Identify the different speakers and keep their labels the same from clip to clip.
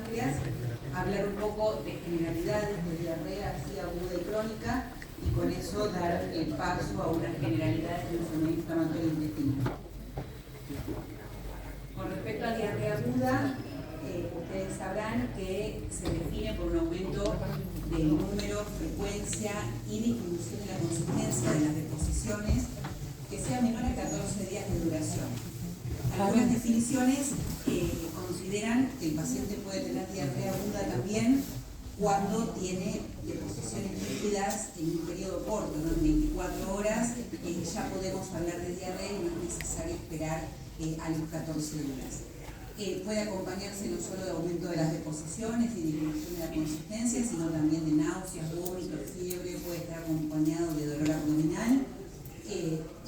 Speaker 1: amplias, hablar un poco de generalidades de diarrea así aguda y crónica, y con eso dar el paso a unas generalidades de enfermedad inflamatoria intestinal. Con respecto a diarrea aguda, ustedes sabrán que se define por un aumento del número, frecuencia y distribución de la consistencia de las deposiciones que sea menor a 14 días de duración. Algunas definiciones consideran que el paciente puede tener diarrea aguda también cuando tiene deposiciones líquidas en un periodo corto, ¿no? En 24 horas, ya podemos hablar de diarrea y no es necesario esperar a los 14 días. Puede acompañarse no solo de aumento de las deposiciones y disminución de la consistencia, sino también de náuseas, vómitos, fiebre, puede estar acompañado de dolor abdominal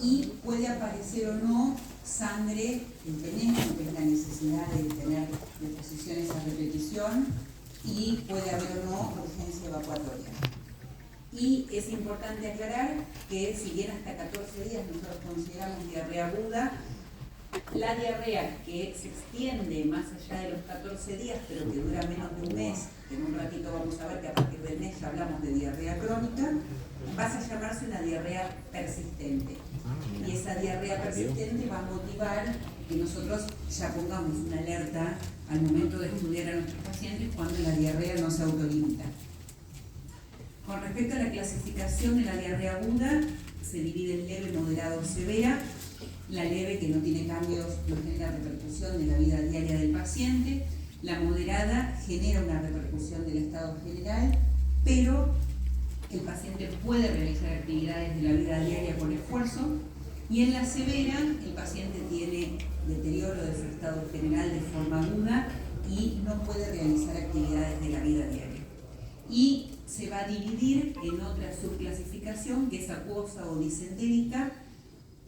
Speaker 1: y puede aparecer o no sangre en penejo, que es la necesidad de tener deposiciones a repetición, y puede haber o no urgencia evacuatoria. Y es importante aclarar que si bien hasta 14 días nosotros consideramos diarrea aguda, la diarrea que se extiende más allá de los 14 días, pero que dura menos de un mes, que en un ratito vamos a ver que a partir del mes ya hablamos de diarrea crónica, pasa a llamarse una diarrea persistente. Y esa diarrea persistente va a motivar que nosotros ya pongamos una alerta al momento de estudiar a nuestros pacientes cuando la diarrea no se autolimita. Con respecto a la clasificación de la diarrea aguda, se divide en leve, moderado o severa. La leve, que no tiene cambios, no genera repercusión de la vida diaria del paciente. La moderada genera una repercusión del estado general, pero el paciente puede realizar actividades de la vida diaria con esfuerzo. Y en la severa, el paciente tiene deterioro de su estado general de forma aguda y no puede realizar actividades de la vida diaria. Y se va a dividir en otra subclasificación, que es acuosa o disentérica.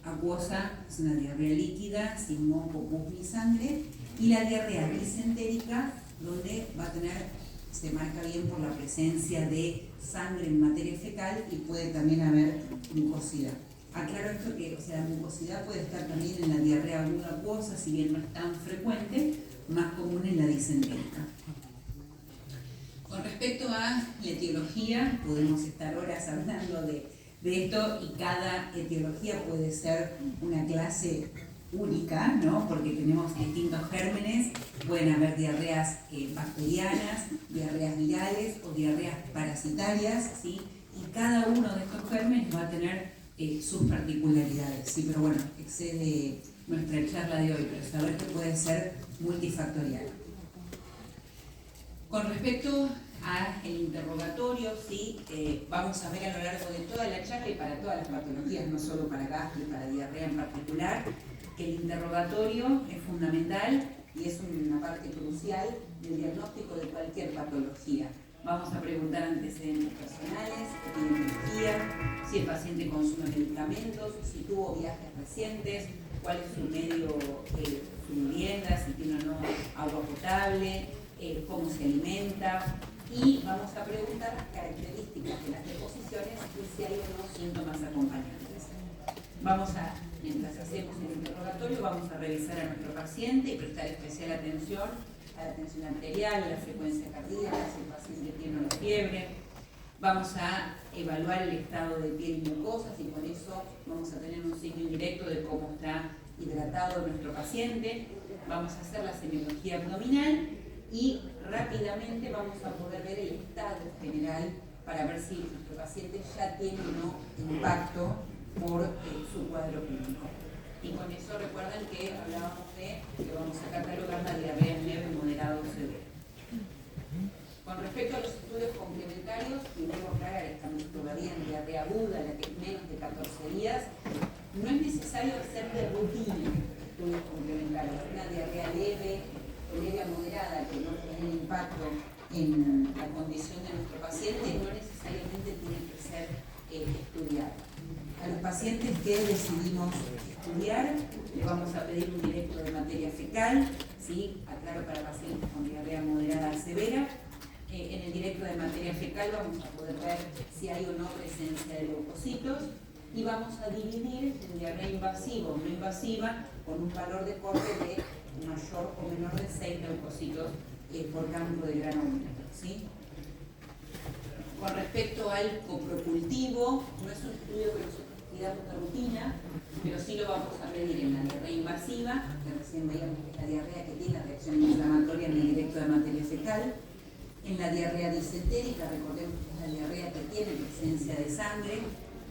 Speaker 1: Acuosa es una diarrea líquida, sin moco, pus ni sangre, y la diarrea disentérica, donde va a tener, se marca bien por la presencia de sangre en materia fecal y puede también haber mucosidad. Aclaro esto que, la mucosidad puede estar también en la diarrea aguda acuosa, si bien no es tan frecuente, más común en la disentérica. Con respecto a la etiología, podemos estar horas hablando de esto, y cada etiología puede ser una clase única, ¿no? Porque tenemos distintos gérmenes, pueden haber diarreas bacterianas, diarreas virales o diarreas parasitarias, ¿sí? Y cada uno de estos gérmenes va a tener sus particularidades, ¿sí? Pero bueno, excede nuestra charla de hoy, pero saber que puede ser multifactorial. Con respecto al interrogatorio, ¿sí? Vamos a ver a lo largo de toda la charla y para todas las patologías, no solo para gastro y para diarrea en particular, que el interrogatorio es fundamental y es una parte crucial del diagnóstico de cualquier patología. Vamos a preguntar antecedentes personales, epidemiología, si el paciente consume medicamentos, si tuvo viajes recientes, cuál es su medio, su vivienda, si tiene o no agua potable, cómo se alimenta, y vamos a preguntar las características de las deposiciones y si hay o no síntomas acompañantes. Mientras hacemos el interrogatorio, vamos a revisar a nuestro paciente y prestar especial atención a la tensión arterial, a la frecuencia cardíaca, si el paciente tiene o no fiebre. Vamos a evaluar el estado de piel y mucosas y con eso vamos a tener un signo indirecto de cómo está hidratado nuestro paciente. Vamos a hacer la semiología abdominal y rápidamente vamos a poder ver el estado general para ver si nuestro paciente ya tiene o no impacto por su cuadro clínico. Y con eso recuerden que hablábamos de que vamos a catalogar la diarrea leve, moderada o severa. Con respecto a los estudios complementarios, primero aclarar, estamos todavía en diarrea aguda, la que es menos de 14 días. No es necesario hacer de rutina estudios complementarios. Una diarrea leve a moderada que no tiene impacto en la condición de nuestro paciente no necesariamente tiene que ser estudiada. A los pacientes que decidimos estudiar, le vamos a pedir un directo de materia fecal, ¿sí? Aclaro, para pacientes con diarrea moderada a severa. En el directo de materia fecal vamos a poder ver si hay o no presencia de leucocitos y vamos a dividir en diarrea invasiva o no invasiva con un valor de corte de mayor o menor de 6 leucocitos por campo de gran aumento, ¿sí? Con respecto al coprocultivo, no es un estudio que nosotros pidamos de rutina, pero sí lo vamos a medir en la diarrea invasiva, que recién veíamos que es la diarrea que tiene reacción inflamatoria en el directo de materia fecal, en la diarrea disentérica, recordemos que es la diarrea que tiene presencia de sangre.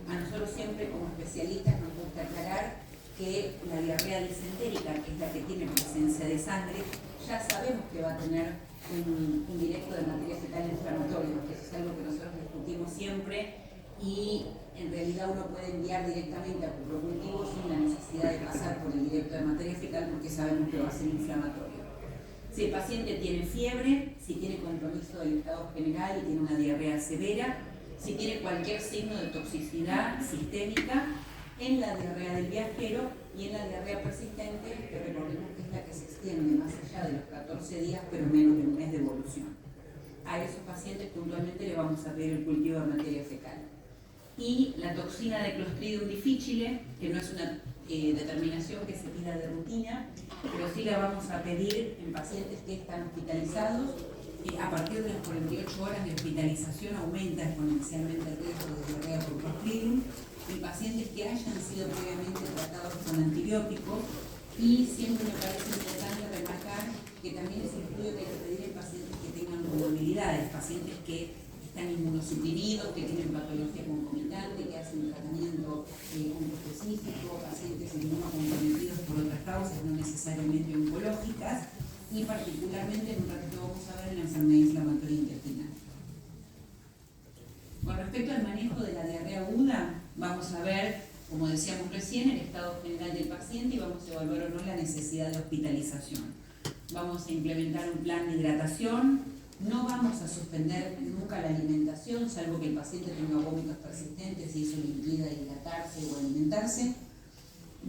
Speaker 1: A nosotros siempre como especialistas nos gusta aclarar que la diarrea disentérica, que es la que tiene presencia de sangre, ya sabemos que va a tener un directo de materia fecal inflamatorio, que eso es algo que nosotros discutimos siempre, y en realidad uno puede enviar directamente a coprocultivo sin la necesidad de pasar por el directo de materia fecal porque sabemos que va a ser inflamatorio. Si el paciente tiene fiebre, si tiene compromiso del estado general y tiene una diarrea severa, si tiene cualquier signo de toxicidad sistémica, en la diarrea del viajero y en la diarrea persistente, que recordemos que es la que se extiende más allá de los 14 días, pero menos de un mes de evolución. A esos pacientes puntualmente le vamos a pedir el cultivo de materia fecal. Y la toxina de Clostridium difficile, que no es una determinación que se pida de rutina, pero sí la vamos a pedir en pacientes que están hospitalizados. A partir de las 48 horas de hospitalización aumenta exponencialmente el riesgo de diarrea por Clostridium en pacientes que hayan sido previamente tratados con antibióticos, y siempre me parece importante remarcar que también es el estudio que hay que pedir en pacientes que tengan comorbilidades, pacientes que están inmunosuprimidos, que tienen patología concomitante, que hacen un tratamiento oncoespecífico, pacientes inmunocomprometidos por otras causas, no necesariamente oncológicas, y particularmente en un ratito vamos a ver en la enfermedad inflamatoria intestinal. Con respecto al manejo de la diarrea aguda, vamos a ver, como decíamos recién, el estado general del paciente y vamos a evaluar o no la necesidad de hospitalización. Vamos a implementar un plan de hidratación, no vamos a suspender nunca la alimentación, salvo que el paciente tenga vómitos persistentes y eso le impida hidratarse o alimentarse.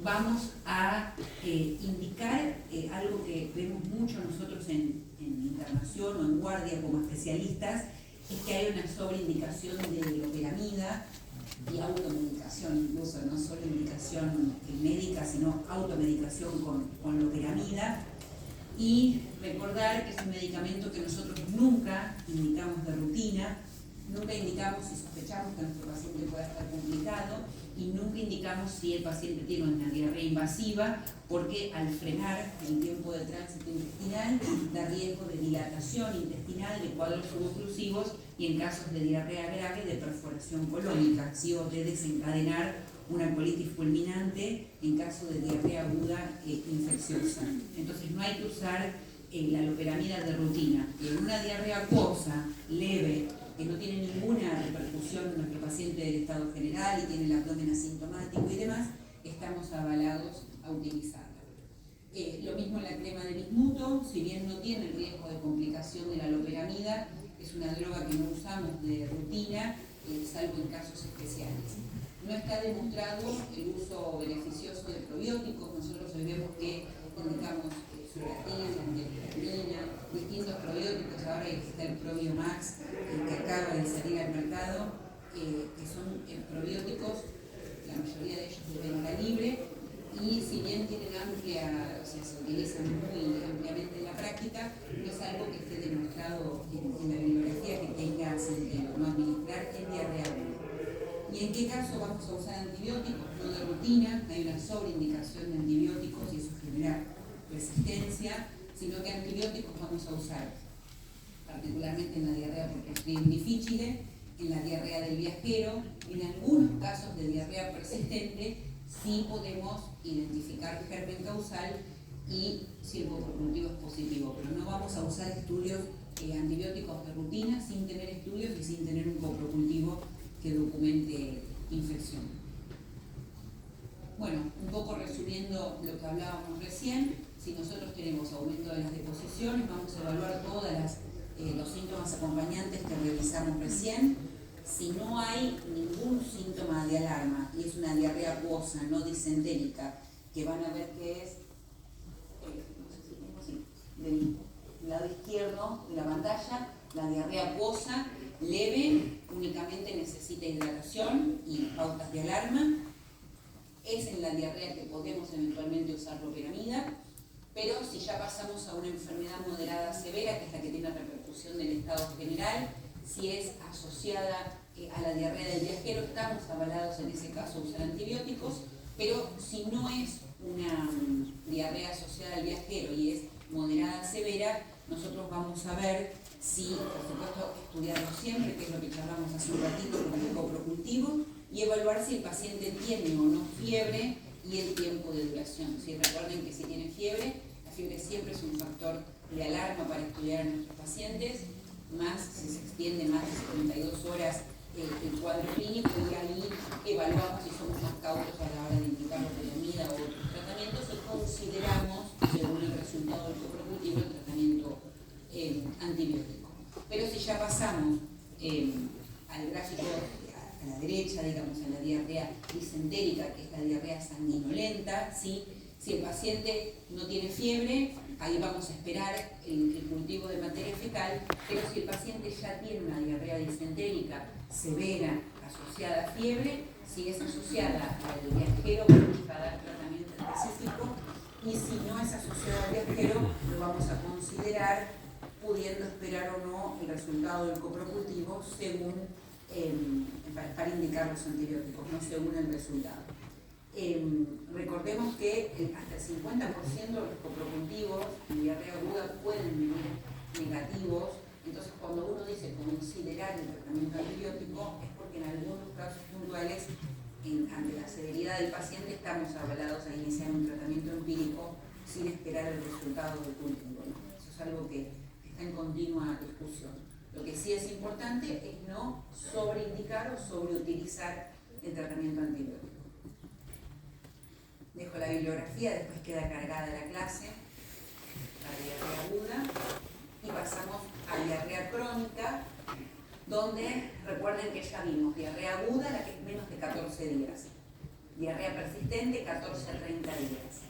Speaker 1: Vamos a indicar algo que vemos mucho nosotros en internación o en guardia como especialistas, es que hay una sobreindicación de loperamida y automedicación, incluso no solo indicación médica, sino automedicación con loperamida. Y recordar que es un medicamento que nosotros nunca indicamos de rutina, nunca indicamos si sospechamos que nuestro paciente pueda estar complicado y nunca indicamos si el paciente tiene una diarrea invasiva, porque al frenar el tiempo de tránsito intestinal da riesgo de dilatación intestinal, de cuadros suboclusivos y en casos de diarrea grave de perforación colónica, ¿sí? O de desencadenar una colitis fulminante en caso de diarrea aguda infecciosa. Entonces no hay que usar la loperamida de rutina. En una diarrea acuosa, leve, que no tiene ninguna repercusión en nuestro paciente del estado general y tiene el abdomen asintomático y demás, estamos avalados a utilizarla. Lo mismo en la crema de bismuto, si bien no tiene el riesgo de complicación de la loperamida, es una droga que no usamos de rutina, salvo en casos especiales. No está demostrado el uso beneficioso de probióticos. Nosotros hoy vemos que indicamos suratina, antihistamina, distintos probióticos. Ahora está el Probiomax, que acaba de salir al mercado, que son probióticos, la mayoría de ellos de venta libre, y si bien tienen amplia, o sea, se utilizan muy ampliamente en la práctica, no es algo que esté demostrado en la bibliografía que tenga sentido, no administrar en diarrea aguda. ¿Y en qué caso vamos a usar antibióticos? No de rutina, hay una sobreindicación de antibióticos y eso genera resistencia, sino que antibióticos vamos a usar particularmente en la diarrea por Clostridium difficile, en la diarrea del viajero, en algunos casos de diarrea persistente, sí podemos identificar germen causal y si el coprocultivo es positivo, pero no vamos a usar estudios antibióticos de rutina sin tener estudios y sin tener un coprocultivo que documente infección. Bueno, un poco resumiendo lo que hablábamos recién, si nosotros tenemos aumento de las deposiciones, vamos a evaluar todos los síntomas acompañantes que revisamos recién. Si no hay ningún síntoma de alarma y es una diarrea acuosa, no disentérica, que van a ver que es, del lado izquierdo de la pantalla, la diarrea acuosa, leve, únicamente necesita hidratación y pautas de alarma. Es en la diarrea que podemos eventualmente usar loperamida, pero si ya pasamos a una enfermedad moderada severa, que es la que tiene repercusión del estado general. Si es asociada a la diarrea del viajero, estamos avalados en ese caso a usar antibióticos, pero si no es una diarrea asociada al viajero y es moderada severa, nosotros vamos a ver si, por supuesto, estudiarlo siempre, que es lo que charlamos hace un ratito con el coprocultivo, y evaluar si el paciente tiene o no fiebre y el tiempo de duración. ¿Sí? Recuerden que si tiene fiebre, la fiebre siempre es un factor de alarma para estudiar a nuestros pacientes, más si se extiende más de 72 horas el cuadro clínico, y ahí evaluamos si somos más cautos a la hora de indicar comida o otros tratamientos y consideramos, según el resultado del coprocultivo, el tratamiento antibiótico. Pero si ya pasamos al gráfico a la derecha, digamos, a la diarrea disentérica, que es la diarrea sanguinolenta, ¿sí? Si el paciente no tiene fiebre, ahí vamos a esperar el cultivo de materia fecal, pero si el paciente ya tiene una diarrea disentérica severa asociada a fiebre, si es asociada al viajero, vamos a dar tratamiento específico, y si no es asociada al viajero, lo vamos a considerar, pudiendo esperar o no el resultado del coprocultivo según, para indicar los antibióticos, no según el resultado. Recordemos que hasta el 50% de los coprocultivos en diarrea aguda pueden venir negativos. Entonces, cuando uno dice considerar el tratamiento antibiótico, es porque en algunos casos puntuales, ante la severidad del paciente, estamos avalados a iniciar un tratamiento empírico sin esperar el resultado del cultivo, ¿no? Eso es algo que está en continua discusión. Lo que sí es importante es no sobreindicar o sobreutilizar el tratamiento antibiótico. Dejo la bibliografía, después queda cargada la clase, la diarrea aguda, y pasamos a diarrea crónica, donde recuerden que ya vimos diarrea aguda, la que es menos de 14 días, diarrea persistente, 14 a 30 días.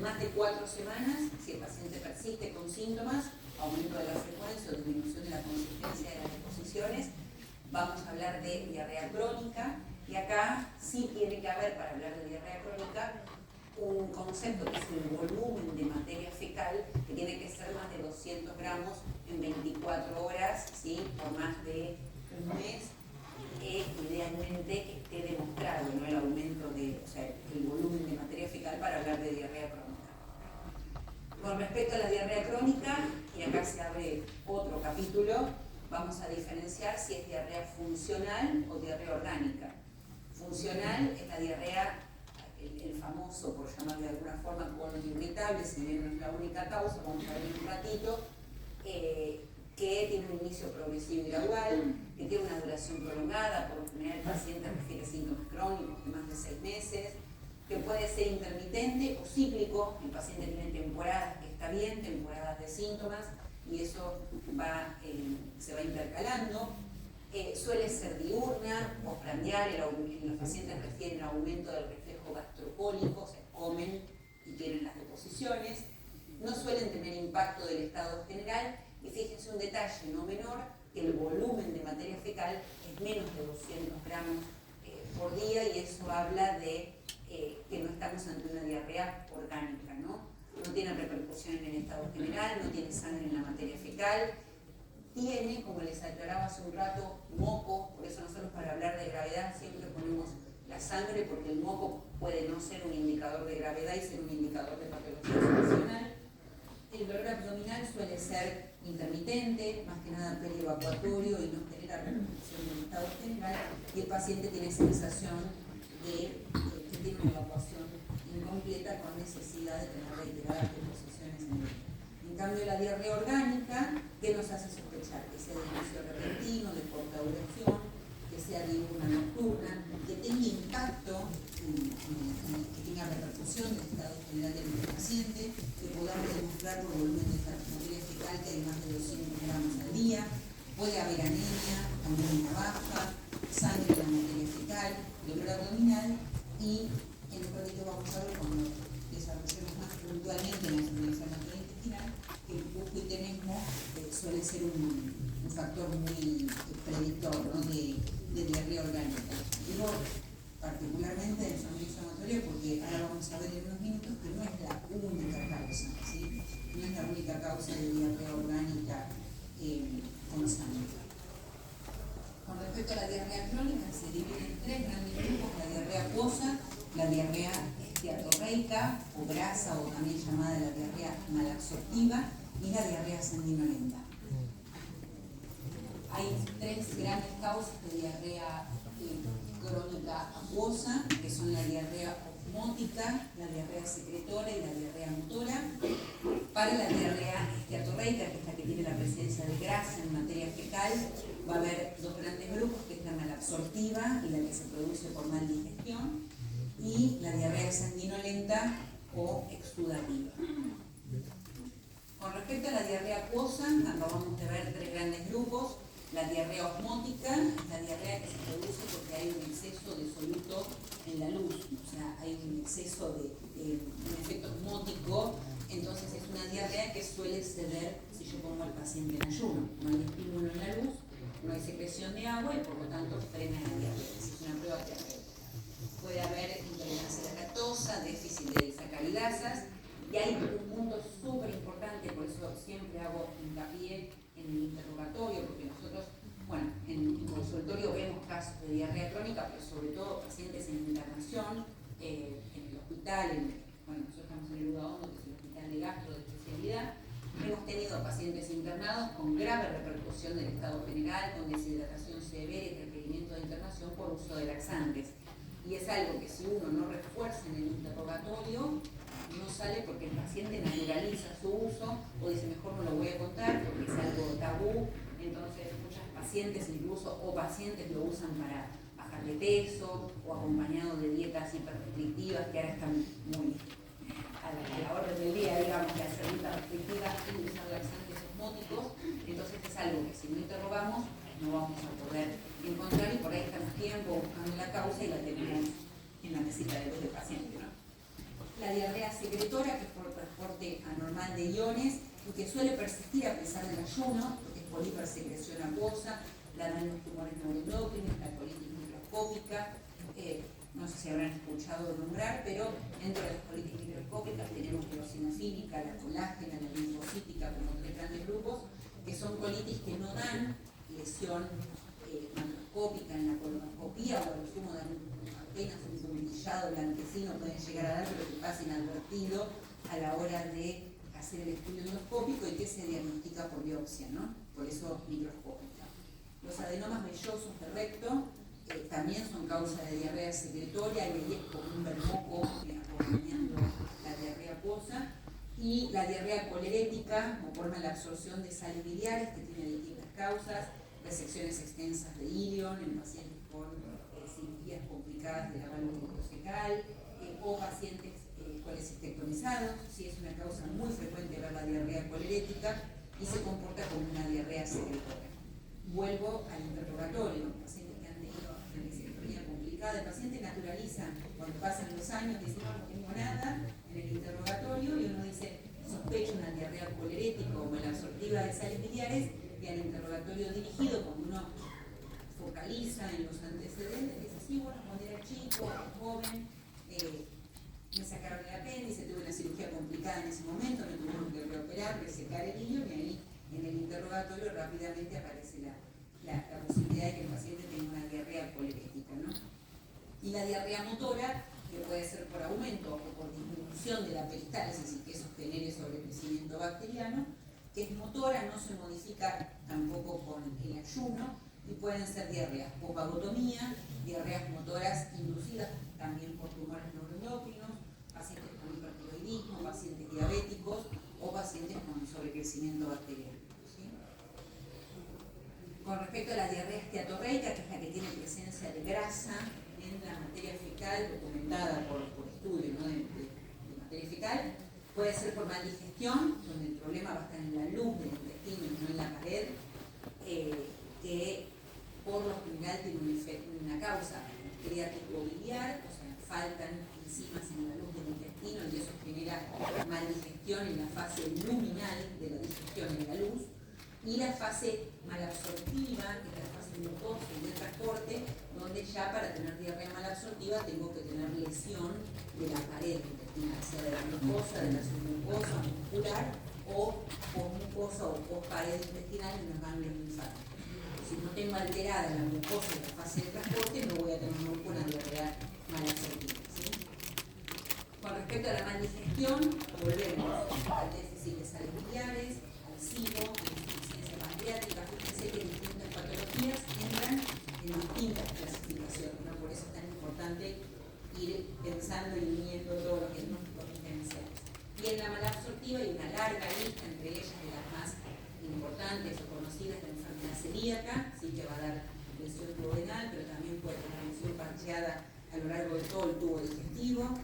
Speaker 1: Más de 4 semanas, si el paciente persiste con síntomas, aumento de la frecuencia o disminución de la consistencia de las deposiciones, vamos a hablar de diarrea crónica, y acá sí tiene que haber, para hablar de diarrea crónica, un concepto que es el volumen de materia fecal, que tiene que ser más de 200 gramos en 24 horas, ¿sí? Por más de un mes, idealmente que esté demostrado, ¿no? El aumento de, o sea, el volumen de materia fecal para hablar de diarrea crónica. Con respecto a la diarrea crónica, y acá se abre otro capítulo, vamos a diferenciar si es diarrea funcional o diarrea orgánica. Funcional es la diarrea, el famoso, por llamarlo de alguna forma, colon irritable, si bien no es la única causa, vamos a ver en un ratito, que tiene un inicio progresivo y gradual, que tiene una duración prolongada, por lo general el paciente refiere síntomas crónicos de más de 6 meses, que puede ser intermitente o cíclico, el paciente tiene temporadas que está bien, temporadas de síntomas, y eso se va intercalando. Suele ser diurna o prandial, los pacientes refieren aumento del reflejo gastropólico, o sea, comen y tienen las deposiciones. No suelen tener impacto del estado general, y fíjense un detalle no menor, que el volumen de materia fecal es menos de 200 gramos por día, y eso habla de que no estamos ante una diarrea orgánica, ¿no? No tiene repercusión en el estado general, no tiene sangre en la materia fecal, tiene, como les aclaraba hace un rato, moco. Por eso nosotros, para hablar de gravedad, siempre ponemos la sangre, porque el moco puede no ser un indicador de gravedad y ser un indicador de patología funcional. El dolor abdominal suele ser intermitente, más que nada perievacuatorio, y no genera repercusión en el estado general, y el paciente tiene sensación de que tiene una evacuación incompleta con necesidad de tener reiteradas deposiciones en el día. En cambio, la diarrea orgánica, ¿qué nos hace sospechar? Que sea de inicio repentino, de corta duración, que sea diurna, nocturna, que tenga impacto, que tenga repercusión del estado general del paciente, que podamos demostrar por volumen de materia fecal que hay más de 200 gramos al día, puede haber anemia, anemia baja, sangre en la materia fecal, dolor abdominal, y en el ratito vamos a ver, cuando desarrollemos más puntualmente en la circulación gastrointestinal, que el bucoitenesmo suele ser un factor muy predictor, ¿no? de diarrea orgánica. Digo particularmente de enfermedad inflamatoria porque ahora vamos a ver en unos minutos que no es la única causa, ¿sí? no es la única causa de diarrea orgánica con sangre. Con respecto a la diarrea crónica, se divide en tres grandes grupos: la diarrea acuosa, la diarrea esteatorreica o grasa, o también llamada la diarrea malabsortiva, y la diarrea sanguinolenta. Hay tres grandes causas de diarrea crónica acuosa, que son la diarrea osmótica, la diarrea secretora y la diarrea motora. Para la diarrea esteatorreica, que es la que tiene la presencia de grasa en materia fecal, va a haber dos grandes grupos, que es la malabsortiva y la que se produce por mal digestión, y la diarrea sanguinolenta o exudativa. Con respecto a la diarrea acuosa, acabamos de ver tres grandes grupos. La diarrea osmótica es la diarrea que se produce porque hay un exceso de soluto en la luz, o sea, hay un exceso de un efecto osmótico. Entonces es una diarrea que suele ceder si yo pongo al paciente en ayuno. No hay estímulo en la luz, no hay secreción de agua y por lo tanto frena la diarrea. Es una prueba diarreica. Puede haber intolerancia a la lactosa, déficit de desacaridasas, y hay un punto súper importante, por eso siempre hago hincapié en el interrogatorio, porque nosotros, bueno, en el consultorio vemos casos de diarrea crónica, pero sobre todo pacientes en internación, en el hospital, bueno, nosotros estamos en el UDA-ONDO, que es el hospital de gastro de especialidad. Hemos tenido pacientes internados con grave repercusión del estado general, con deshidratación severa y requerimiento de internación por uso de laxantes. Y es algo que si uno no refuerza en el interrogatorio, no sale porque el paciente naturaliza su uso o dice mejor no lo voy a contar porque es algo tabú. Entonces muchas pacientes incluso o pacientes lo usan para bajar de peso o acompañado de dietas hiperrestrictivas que ahora están muy a la orden del día, digamos, de hacer dietas restrictivas y usar laxantes osmóticos. Entonces es algo que si no interrogamos no vamos a poder encontrar, y por ahí estamos tiempo buscando la causa y la tenemos en la mesita de luz del paciente, ¿no? La diarrea secretora, que es por transporte anormal de iones y que suele persistir a pesar del ayuno, porque es por hipersecreción acuosa, la dan los tumores neuroendocrinos, la colitis microscópica. No sé si habrán escuchado nombrar, pero dentro de las colitis microscópicas tenemos la eosinofílica, la colágena, la linfocítica, como tres grandes grupos, que son colitis que no dan lesión macroscópica en la colonoscopía, o a lo sumo dan apenas un puntillado blanquecino, pueden llegar a dar, pero que pasa inadvertido a la hora de hacer el estudio endoscópico y que se diagnostica por biopsia, ¿no? Por eso microscópica. Los adenomas vellosos de recto también son causa de diarrea secretoria, y ahí es como un bermoco acompañando la diarrea acuosa. Y la diarrea colerética, o por malabsorción de sales biliares, que tiene distintas causas: resecciones extensas de ilion en pacientes con cirugías complicadas de la válvula ureterocecal, o pacientes colecistectomizados. Sí, es una causa muy frecuente ver la diarrea colerética y se comporta como una diarrea secretora. Vuelvo al interrogatorio. Pacientes que han tenido una disectomía complicada, el paciente naturaliza, cuando pasan los años, dice no tengo nada, en el interrogatorio, y uno dice sospecho una diarrea colerética o malabsortiva de sales biliares, y al interrogatorio dirigido, cuando uno focaliza en los antecedentes, dice sí, bueno, cuando era chico, joven, me sacaron el apéndice, tuve una cirugía complicada en ese momento, me tuvieron que reoperar, resecar el hilo, y ahí en el interrogatorio rápidamente aparece la posibilidad de que el paciente tenga una diarrea colerética, ¿no? Y la diarrea motora, que puede ser por aumento o por disminución de la peristalsis y que eso genere sobrecrecimiento bacteriano, que es motora, no se modifica tampoco con el ayuno, y pueden ser diarreas por vagotomía, diarreas motoras inducidas también por tumores neuroendocrinos, pacientes con hipertiroidismo, pacientes diabéticos o pacientes con sobrecrecimiento bacteriano, ¿sí? Con respecto a la diarrea esteatorreica, que es la que tiene presencia de grasa en la materia fecal, documentada por estudios, ¿no? de materia fecal, puede ser por mal digestión, donde el problema va a estar en la luz del intestino y no en la pared, que por lo general tiene una causa creativo-biliar, o sea, faltan enzimas en la luz del intestino y eso genera mal digestión en la fase luminal de la digestión en la luz, y la fase malabsortiva, que es la fase mucosa y de transporte, donde ya para tener diarrea malabsortiva tengo que tener lesión de la pared intestinal, sea de la mucosa, de la submucosa, muscular, o o posmucosa o pospared intestinal en los ganglios linfáticos. Si no tengo alterada la mucosa en la fase de transporte, no voy a tener nunca una diarrea mal absorbida, ¿sí? Con respecto a la maldigestión, volvemos al déficit de sales biliares, al SIBO, a la insuficiencia pancreática. Fíjense que distintas patologías entran en distintas clasificaciones, ¿no? Por eso es tan importante ir pensando y uniendo todos los diagnósticos diferenciales. Y en la malabsortiva hay una larga lista, entre ellas de las más importantes o conocidas, la enfermedad celíaca, sí, que va a dar lesión duodenal, pero también puede tener lesión parcheada a lo largo de todo el tubo digestivo.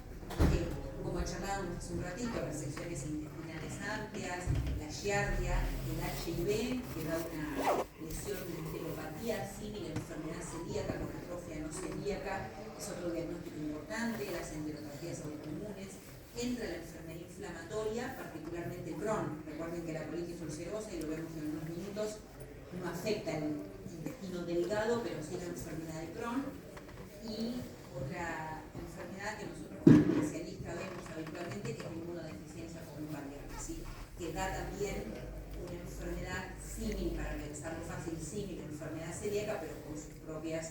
Speaker 1: Como charlábamos hace un ratito, resecciones intestinales amplias, la giardia, el HIV, que da una lesión de enteropatía civil, la enfermedad celíaca con atrofia no celíaca, es otro diagnóstico importante, las enteropatías autoinmunes. Entra la enfermedad inflamatoria, particularmente Crohn. Recuerden que la colitis ulcerosa, y lo vemos en unos minutos, no afecta el intestino delgado, pero sí la enfermedad de Crohn. Y otra enfermedad que nosotros como especialistas vemos habitualmente, que es la inmunodeficiencia cardíaca, ¿sí? Que da también una enfermedad símil, para pensarlo fácil, símil, enfermedad celíaca, pero con sus propias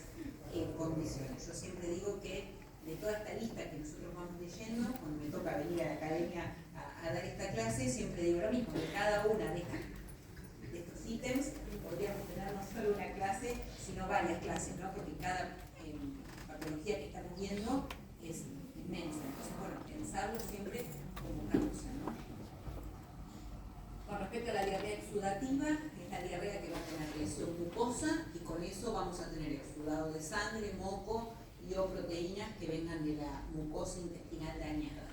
Speaker 1: condiciones. Yo siempre digo que de toda esta lista que nosotros vamos leyendo, cuando me toca venir a la academia a dar esta clase, siempre digo lo mismo, que cada una de estos ítems podríamos tener no solo una clase, sino varias clases, ¿no? Porque cada patología que estamos viendo es inmensa. Entonces, bueno, pensarlo siempre como una cosa, ¿no? Con respecto a la diarrea exudativa, es la diarrea que va a tener lesión mucosa, y con eso vamos a tener exudado de sangre, moco y o proteínas que vengan de la mucosa intestinal dañada.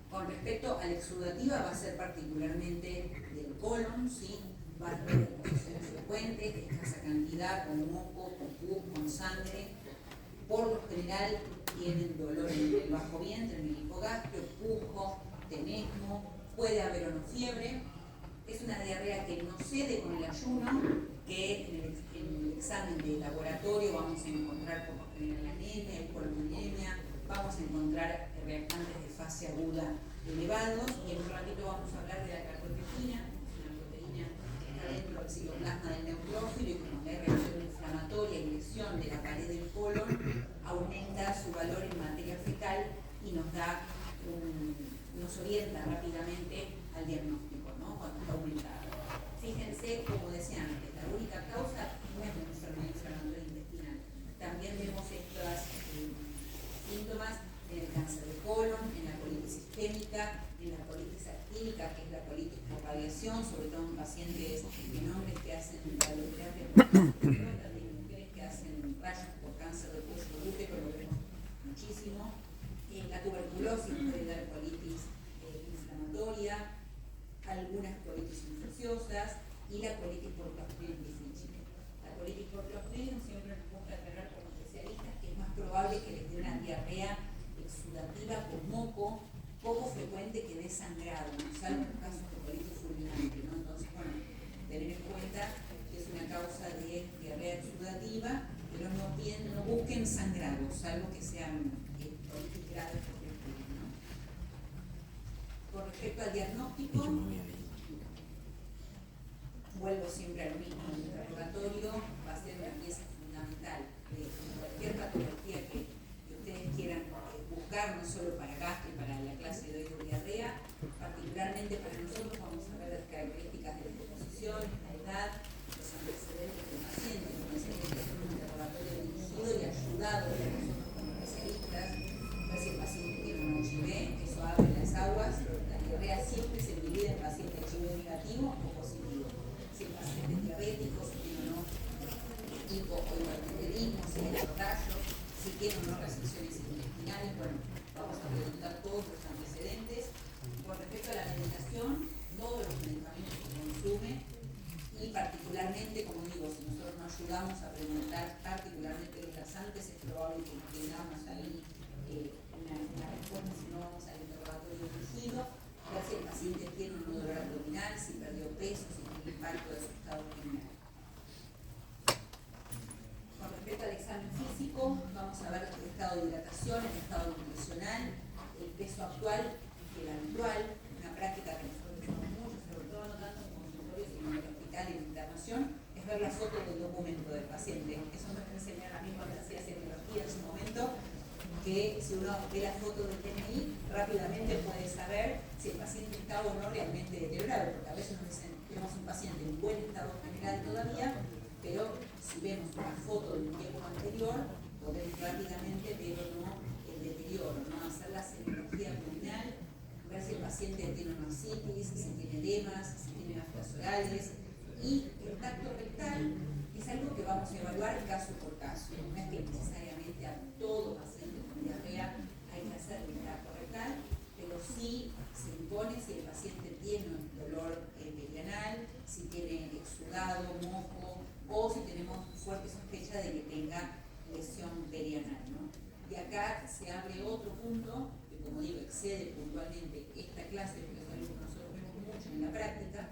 Speaker 1: Con respecto a la exudativa, va a ser particularmente del colon, ¿sí? Va a tener exposiciones frecuentes, de escasa cantidad, con moco, con pus, con sangre. Por lo general tienen dolor en el bajo vientre, en el hipogastrio, pujo, tenesmo, puede haber o no fiebre. Es una diarrea que no cede con el ayuno, que en el examen de laboratorio vamos a encontrar por lo general anemia, hipoliminemia, vamos a encontrar reactantes de fase aguda elevados, y en un ratito vamos a hablar de la calprotectina, una proteína que está dentro del citoplasma del neutrófilo, y como hay reacción inflamatoria y lesión de la pared del colon, aumenta su valor en materia fecal y nos orienta rápidamente al diagnóstico, ¿no? Cuando está aumentado. Fíjense, como decía antes, la única causa no es la enfermedad inflamatoria intestinal. También vemos estos síntomas en el cáncer de colon, en la colitis isquémica, en la colitis actínica, que es la colitis por radiación, sobre todo en pacientes, en hombres que hacen radioterapia por cáncer de próstata, y mujeres que hacen rayos por cáncer de cuello útero, lo vemos muchísimo. La tuberculosis puede dar colitis inflamatoria, algunas colitis infecciosas, y la colitis por Clostridium difficile. La colitis por Clostridium siempre nos gusta aclarar como especialistas que es más probable que les dé una diarrea exudativa con moco, poco frecuente que dé sangrado, salvo en los casos de colitis fulminante, ¿no? Entonces, bueno, tener en cuenta que es una causa de diarrea exudativa, pero no busquen sangrado, salvo que sean colitis graves por Clostridium, ¿no? Con respecto al diagnóstico, vuelvo siempre a lo mismo. El interrogatorio va a ser una pieza fundamental de cualquier patología que ustedes quieran buscar, no solo para gastro y para la clase de hoy de diarrea. Particularmente para nosotros vamos a ver las características de la exposición, la edad, los antecedentes del paciente. Entonces, este es un interrogatorio dirigido y ayudado por nosotros como especialistas. Ver si el paciente tiene un HIV, eso abre las aguas. La diarrea siempre se divide en paciente HIV negativo o positivo. Si el paciente es diabético, si tiene o no hipo o hipertenderismo, si tiene rayos, si tiene o no resecciones intestinales. Bueno, vamos a preguntar todos los antecedentes. Con respecto a la medicación, todos los medicamentos que consume, y particularmente, como digo, si nosotros nos ayudamos a preguntar particularmente los laxantes, es probable que tengamos ahí una respuesta, si no vamos al interrogatorio dirigido, ver si el paciente tiene un dolor abdominal, si perdió peso, si tiene impacto de su estado general. Con respecto al examen físico, vamos a ver el estado de hidratación, el estado nutricional, el peso actual y el habitual, una práctica que nosotros usamos mucho, sobre todo mostrar la foto del documento del paciente. Eso me enseñó a mí cuando hacía semiología en su momento, que si uno ve la foto del DNI, rápidamente puede saber si el paciente está o no realmente deteriorado, porque a veces nos dicen, tenemos un paciente en buen estado general todavía, pero si vemos una foto de un tiempo anterior, podemos rápidamente ver o no el deterioro, ¿no? Hacer la semiología abdominal, ver si el paciente tiene una ascitis, si tiene edemas, si tiene aftas orales, y el tacto rectal es algo que vamos a evaluar caso por caso. No es que necesariamente a todo paciente con diarrea hay que hacer el tacto rectal, pero sí se impone si el paciente tiene un dolor perianal, si tiene exudado, moco, o si tenemos fuerte sospecha de que tenga lesión perianal, ¿no? Y acá se abre otro punto, que como digo, excede puntualmente esta clase, porque es algo que nosotros vemos mucho en la práctica,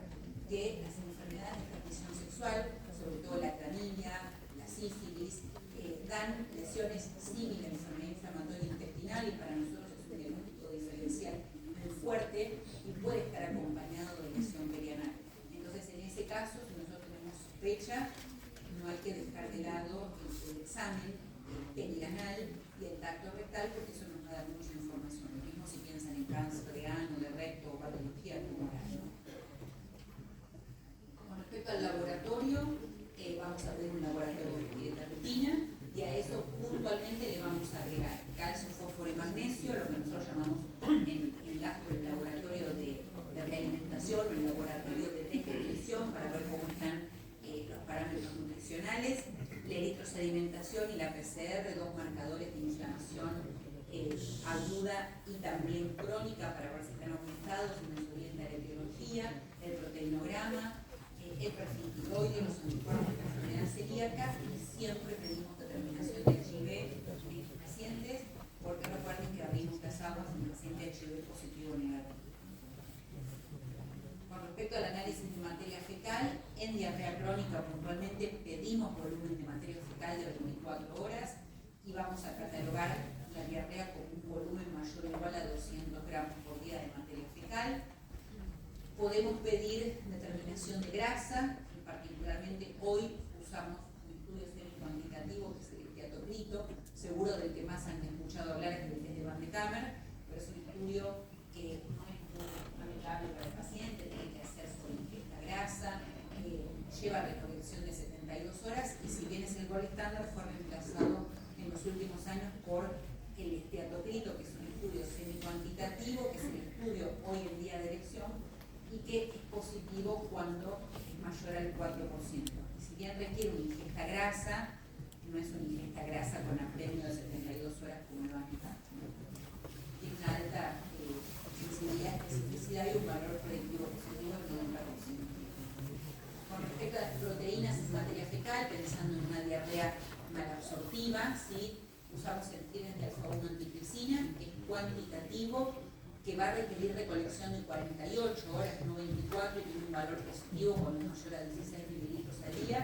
Speaker 1: que las enfermedades de transmisión sexual, sobre todo la clamidia, la sífilis, dan lesiones similares a la enfermedad inflamatoria intestinal, y para nosotros es un diagnóstico diferencial muy fuerte y puede estar acompañado de lesión perianal. Entonces, en ese caso, si nosotros tenemos sospecha, no hay que dejar de lado el examen perianal y el tacto rectal, porque eso nos va a dar mucha información. Lo mismo si piensan en cáncer de ano, de recto o patología tumoral, ¿no? Con respecto al laboratorio, vamos a ver un laboratorio de rutina, y a eso puntualmente le vamos a agregar calcio, fósforo y magnesio, lo que nosotros llamamos en el laboratorio de realimentación, o el laboratorio de desnutrición, para ver cómo están los parámetros nutricionales, la eritrosedimentación y la PCR, dos marcadores de inflamación aguda y también crónica, para ver si están aumentados, si nos orienta la etiología, el proteinograma, el perfil tiroide, los anticuerpos de la enfermedad celíaca, y siempre pedimos determinación de HIV en estos pacientes, porque recuerden que abrimos las aguas en paciente HIV positivo o negativo. Con respecto al análisis de materia fecal, en diarrea crónica puntualmente pedimos volumen de materia fecal de 24 horas y vamos a catalogar la diarrea con un volumen mayor o igual a 200 gramos por día de materia fecal. Podemos pedir determinación de grasa, y particularmente hoy usamos un estudio semi-cuantitativo que es el esteatocrito, seguro del que más han escuchado hablar es el test de Van de Kammer, pero es un estudio que no es muy amigable para el paciente, tiene que hacerse con ingesta grasa, lleva recolección de 72 horas, y si bien es el gol estándar, fue reemplazado en los últimos años por el esteatocrito, que es un estudio semi-cuantitativo, que es el estudio hoy en día de elección, y que es positivo cuando es mayor al 4%. Y si bien requiere una ingesta grasa, no es una ingesta grasa con apremio de 72 horas como lo han estado. Tiene una alta sensibilidad, especificidad y un valor predictivo positivo del 90%. Con respecto a las proteínas en materia fecal, pensando en una diarrea malabsortiva, ¿sí? Usamos el tren de alfa-1 antitricina, que es cuantitativo, que va a requerir recolección de 48 horas, no 24, y tiene un valor positivo cuando es mayor a 16 mililitros al día,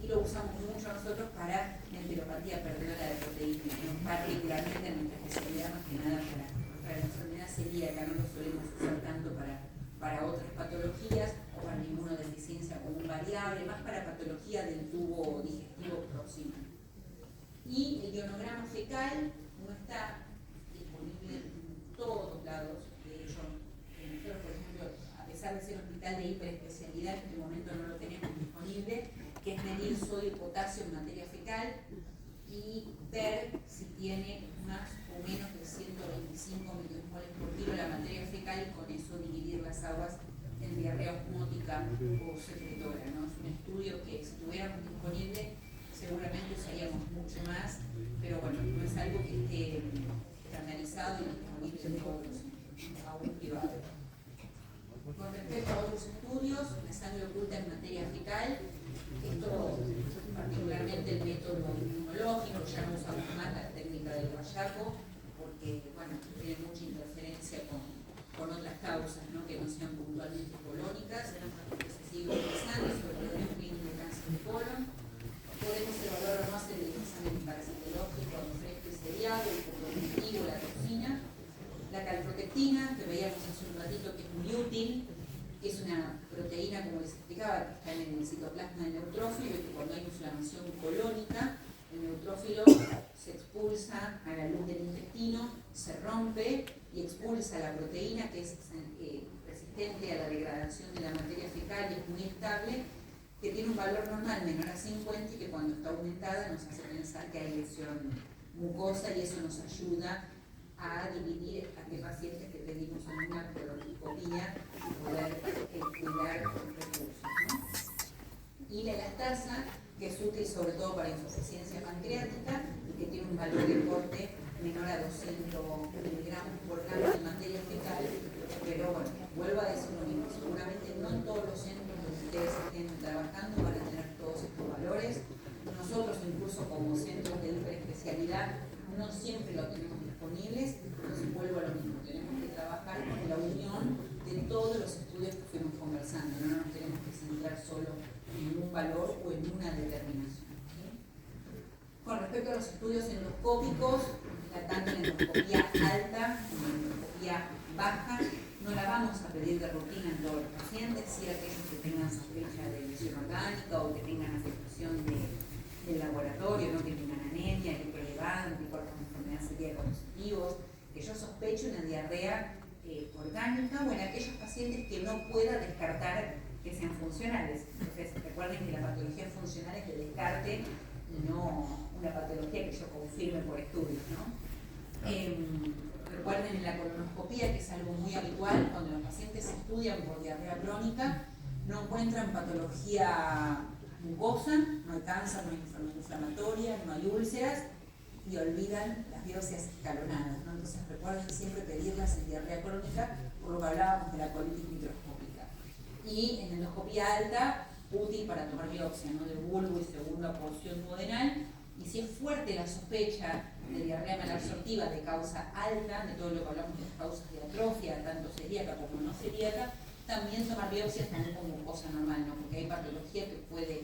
Speaker 1: y lo usamos mucho nosotros para la enteropatía perdedora de proteínas, ¿no? Particularmente en nuestra especialidad, más que nada para la enfermedad celíaca, no lo solemos usar tanto para otras patologías o para inmunodeficiencia común variable, más para patología del tubo digestivo proximal. Y el ionograma fecal no está disponible en todos lados. De hecho, nosotros, por ejemplo, a pesar de ser hospital de hiperespecialidad, en este momento no lo tenemos disponible, que es medir sodio y potasio en materia fecal y ver si tiene más o menos de 125 milimol por kilo la materia fecal, y con eso dividir las aguas en diarrea osmótica o secretora, ¿no? Es un estudio que, si tuviéramos disponible, seguramente usaríamos mucho más, pero bueno, no es algo que esté estandarizado y disponible en todos, aún privado. Con respecto a otros estudios, la sangre oculta en materia fecal, esto particularmente el método inmunológico, ya no usamos más la técnica del guayaco, porque bueno, tiene mucha interferencia con otras causas, ¿no? Que no sean puntualmente colónicas, que se sigue utilizando, sobre todo en el clínico de cáncer de colon. Podemos evaluar o no hacer el examen parasitológico fresco y seriado, el cognitivo, la toxina, la calprotectina, que veíamos hace un ratito que es un lutein, que es una proteína, como les explicaba, explicaba que está en el citoplasma del neutrófilo y que cuando hay inflamación colónica, el neutrófilo se expulsa a la luz del intestino, se rompe y expulsa la proteína que es resistente a la degradación de la materia fecal y es muy estable, que tiene un valor normal menor a 50 y que cuando está aumentada nos hace pensar que hay lesión mucosa y eso nos ayuda a dividir a qué pacientes que pedimos una colonoscopía y poder cuidar recursos, ¿no? Y la elastasa, que es útil sobre todo para insuficiencia pancreática y que tiene un valor de corte menor a 200 miligramos por gramo de materia fecal, pero bueno, vuelvo a decir lo mismo, seguramente no en todos los centros donde ustedes estén trabajando van a tener todos estos valores. Nosotros incluso como centros de hiperespecialidad no siempre lo tenemos disponibles, entonces vuelvo a lo mismo, tenemos que trabajar con la unión de todos los estudios que fuimos conversando, no nos tenemos que centrar solo en un valor o en una determinación. ¿Sí? Con respecto a los estudios endoscópicos, tanto en endoscopía alta como en endoscopía baja, no la vamos a pedir de rutina en todos los pacientes, si aquellos que tengan sospecha de lesión orgánica o que tengan afectación del laboratorio, ¿no? Que tengan anemia, que elevados, anticuerpos de enfermedad celíaca positivos, que yo sospecho una diarrea orgánica o en aquellos pacientes que no pueda descartar que sean funcionales. Entonces, recuerden que la patología funcional es de descarte y no una patología que yo confirme por estudios, ¿no? Recuerden en la colonoscopía, que es algo muy habitual, cuando los pacientes estudian por diarrea crónica, no encuentran patología mucosa, no hay cáncer, no hay enfermedad inflamatoria, no hay úlceras, y olvidan las biopsias escalonadas, ¿no? Entonces recuerden siempre pedirlas en diarrea crónica, por lo que hablábamos de la colitis microscópica. Y en endoscopía alta, útil para tomar biopsia, ¿no? Del bulbo y segunda porción duodenal. Y si es fuerte la sospecha de diarrea malabsortiva de causa alta, de todo lo que hablamos de las causas de atrofia, tanto celíaca como no celíaca, también tomar biopsias también como cosa normal, ¿no? Porque hay patología que puede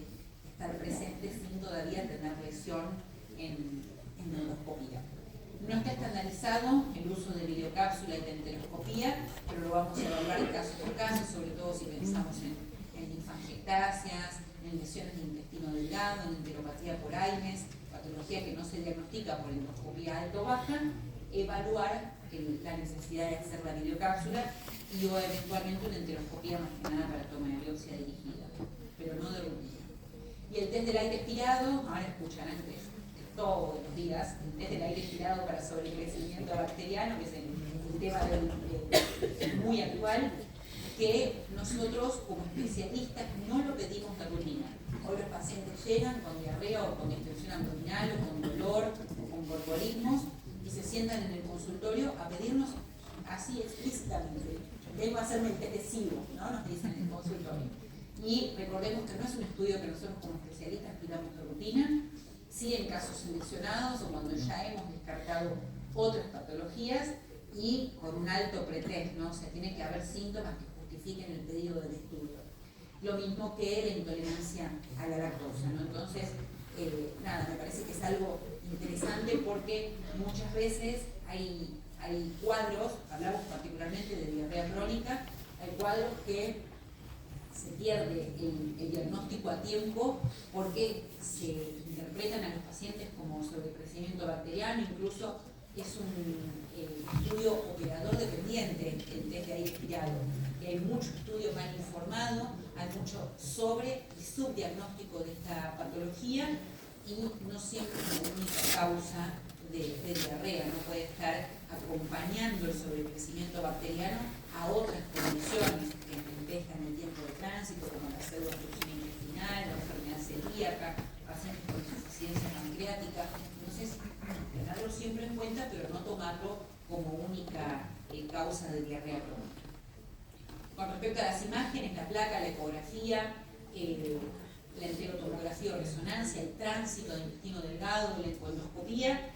Speaker 1: estar presente sin todavía tener lesión en endoscopía. No está estandarizado el uso de videocápsula y de enteroscopía, pero lo vamos a evaluar caso por caso, sobre todo si pensamos en linfangiectasias, en lesiones de intestino delgado, en enteropatía por AIMES, patología que no se diagnostica por endoscopía alta o baja, evaluar la necesidad de hacer la videocápsula y o eventualmente una enteroscopía más que nada para toma de biopsia dirigida, pero no de rutina. Y el test del aire expirado, ahora escucharán que todos los días, el test del aire expirado para sobrecrecimiento bacteriano, que es el tema muy actual, que nosotros como especialistas no lo pedimos de rutina. Hoy los pacientes llegan con diarrea o con distensión abdominal o con dolor o con borborismos y se sientan en el consultorio a pedirnos así explícitamente: vengo a hacerme el test de SIBO, ¿no? Nos dicen en el consultorio. Y recordemos que no es un estudio que nosotros como especialistas pidamos de rutina, sí en casos seleccionados o cuando ya hemos descartado otras patologías y con un alto pretest, ¿no? O sea, tiene que haber síntomas que justifiquen el pedido del estudio. Lo mismo que la intolerancia a la lactosa, ¿no? Entonces, nada, me parece que es algo interesante porque muchas veces hay cuadros, hablamos particularmente de diarrea crónica, hay cuadros que se pierde el diagnóstico a tiempo porque se interpretan a los pacientes como sobrecrecimiento bacteriano, incluso es un estudio operador dependiente el test de aire expirado. Y hay mucho estudio mal informado, hay mucho sobre y subdiagnóstico de esta patología y no siempre es la única causa de diarrea, no puede estar acompañando el sobrecrecimiento bacteriano a otras condiciones que empezan el tiempo de tránsito, como la pseudoobstrucción intestinal, la enfermedad celíaca, pacientes con insuficiencia pancreática. Entonces, tenerlo siempre en cuenta, pero no tomarlo como única causa de diarrea crónica. Con respecto a las imágenes, la placa, la ecografía, la enterotomografía o resonancia, el tránsito de intestino delgado, la endoscopía,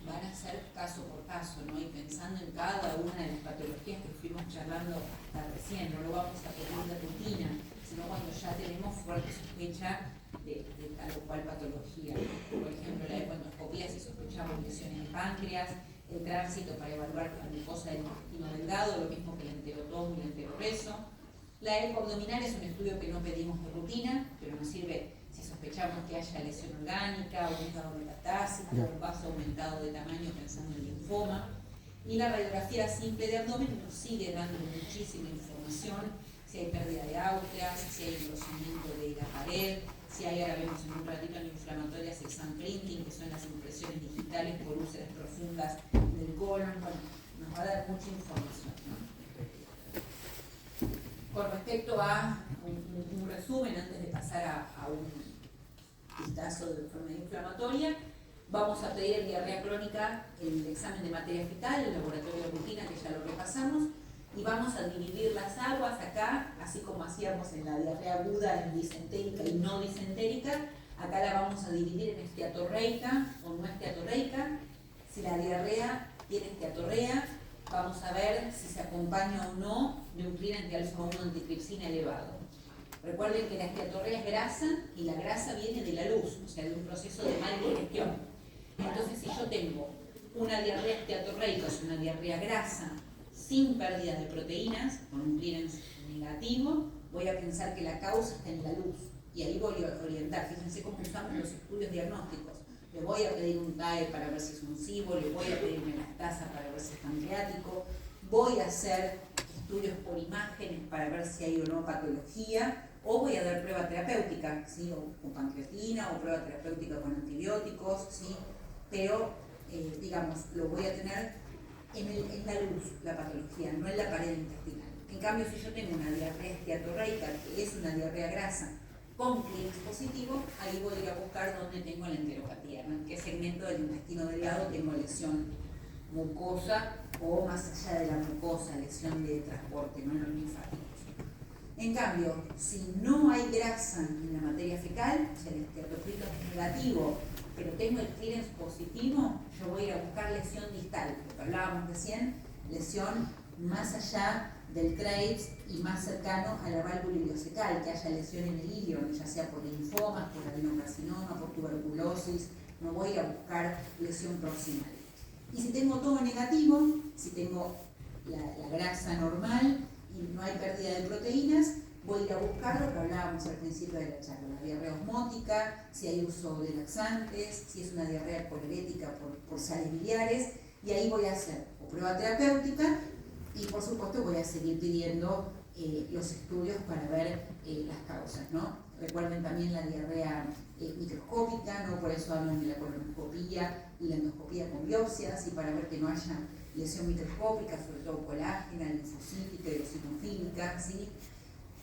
Speaker 1: van a ser caso por caso, ¿no? Y pensando en cada una de las patologías que fuimos charlando hasta recién, no lo vamos a pedir de rutina, sino cuando ya tenemos fuerte sospecha de tal o cual patología. Por ejemplo, la endoscopía si sospechamos lesiones de páncreas, el tránsito para evaluar la glucosa del intestino delgado, lo mismo que el enterotomo y el enteroreso, La eco abdominal es un estudio que no pedimos de rutina, pero nos sirve si sospechamos que haya lesión orgánica, un estado metatásico, un vaso aumentado de tamaño pensando en linfoma. Y la radiografía simple de abdomen nos sigue dando muchísima información, si hay pérdida de áureas, si hay engrosamiento de la pared, si hay, ahora vemos en un ratito, inflamatorias, el sun-printing, que son las impresiones digitales por úlceras profundas del colon. Bueno, nos va a dar mucha información, ¿no? Con respecto a un resumen, antes de pasar a un vistazo de enfermedad inflamatoria, vamos a pedir en diarrea crónica el examen de materia fecal, el laboratorio de rutina, que ya lo repasamos, y vamos a dividir las aguas acá, así como hacíamos en la diarrea aguda, en disentérica y no disentérica. Acá la vamos a dividir en esteatorreica o no esteatorreica. Si la diarrea tiene esteatorrea, vamos a ver si se acompaña o no de un clean anti-alfa-1 antitripsina elevado. Recuerden que la esteatorrea es grasa y la grasa viene de la luz, o sea, de un proceso de maldigestión. Entonces, si yo tengo una diarrea esteatorreica, o una diarrea grasa, sin pérdida de proteínas, con un clearance negativo, voy a pensar que la causa está en la luz. Y ahí voy a orientar. Fíjense cómo usamos los estudios diagnósticos. Le voy a pedir un TAE para ver si es un SIBO, le voy a pedir una elastasa para ver si es pancreático, voy a hacer estudios por imágenes para ver si hay o no patología, o voy a dar prueba terapéutica, ¿sí? O con pancreatina, o prueba terapéutica con antibióticos, ¿sí? Pero, digamos, lo voy a tener en la luz, la patología, no en la pared intestinal. En cambio, si yo tengo una diarrea esteatorreica, que es una diarrea grasa, con clearance positivo, ahí voy a ir a buscar dónde tengo la enteropatía, ¿no? En qué segmento del intestino delgado tengo lesión mucosa o más allá de la mucosa, lesión de transporte, no en los linfáticos. En cambio, si no hay grasa en la materia fecal, o sea, el esteatoclito es negativo, pero tengo el clearance positivo, yo voy a ir a buscar lesión distal, lo que hablábamos recién, lesión más allá del Graves y más cercano a la válvula ileocecal, que haya lesión en el ilio, ya sea por linfomas, por adenocarcinoma, por tuberculosis, no voy a ir a buscar lesión proximal. Y si tengo todo negativo, si tengo la grasa normal y no hay pérdida de proteínas, voy a ir a buscar lo que hablábamos al principio de la charla, la diarrea osmótica, si hay uso de laxantes, si es una diarrea colerética por sales biliares, y ahí voy a hacer o prueba terapéutica y por supuesto voy a seguir pidiendo los estudios para ver las causas, ¿no? Recuerden también la diarrea microscópica, ¿no? Por eso hablan de la colonoscopía y la endoscopía con biopsias, y para ver que no haya lesión microscópica, sobre todo colágena, linfocítica, eosinofílica, ¿sí?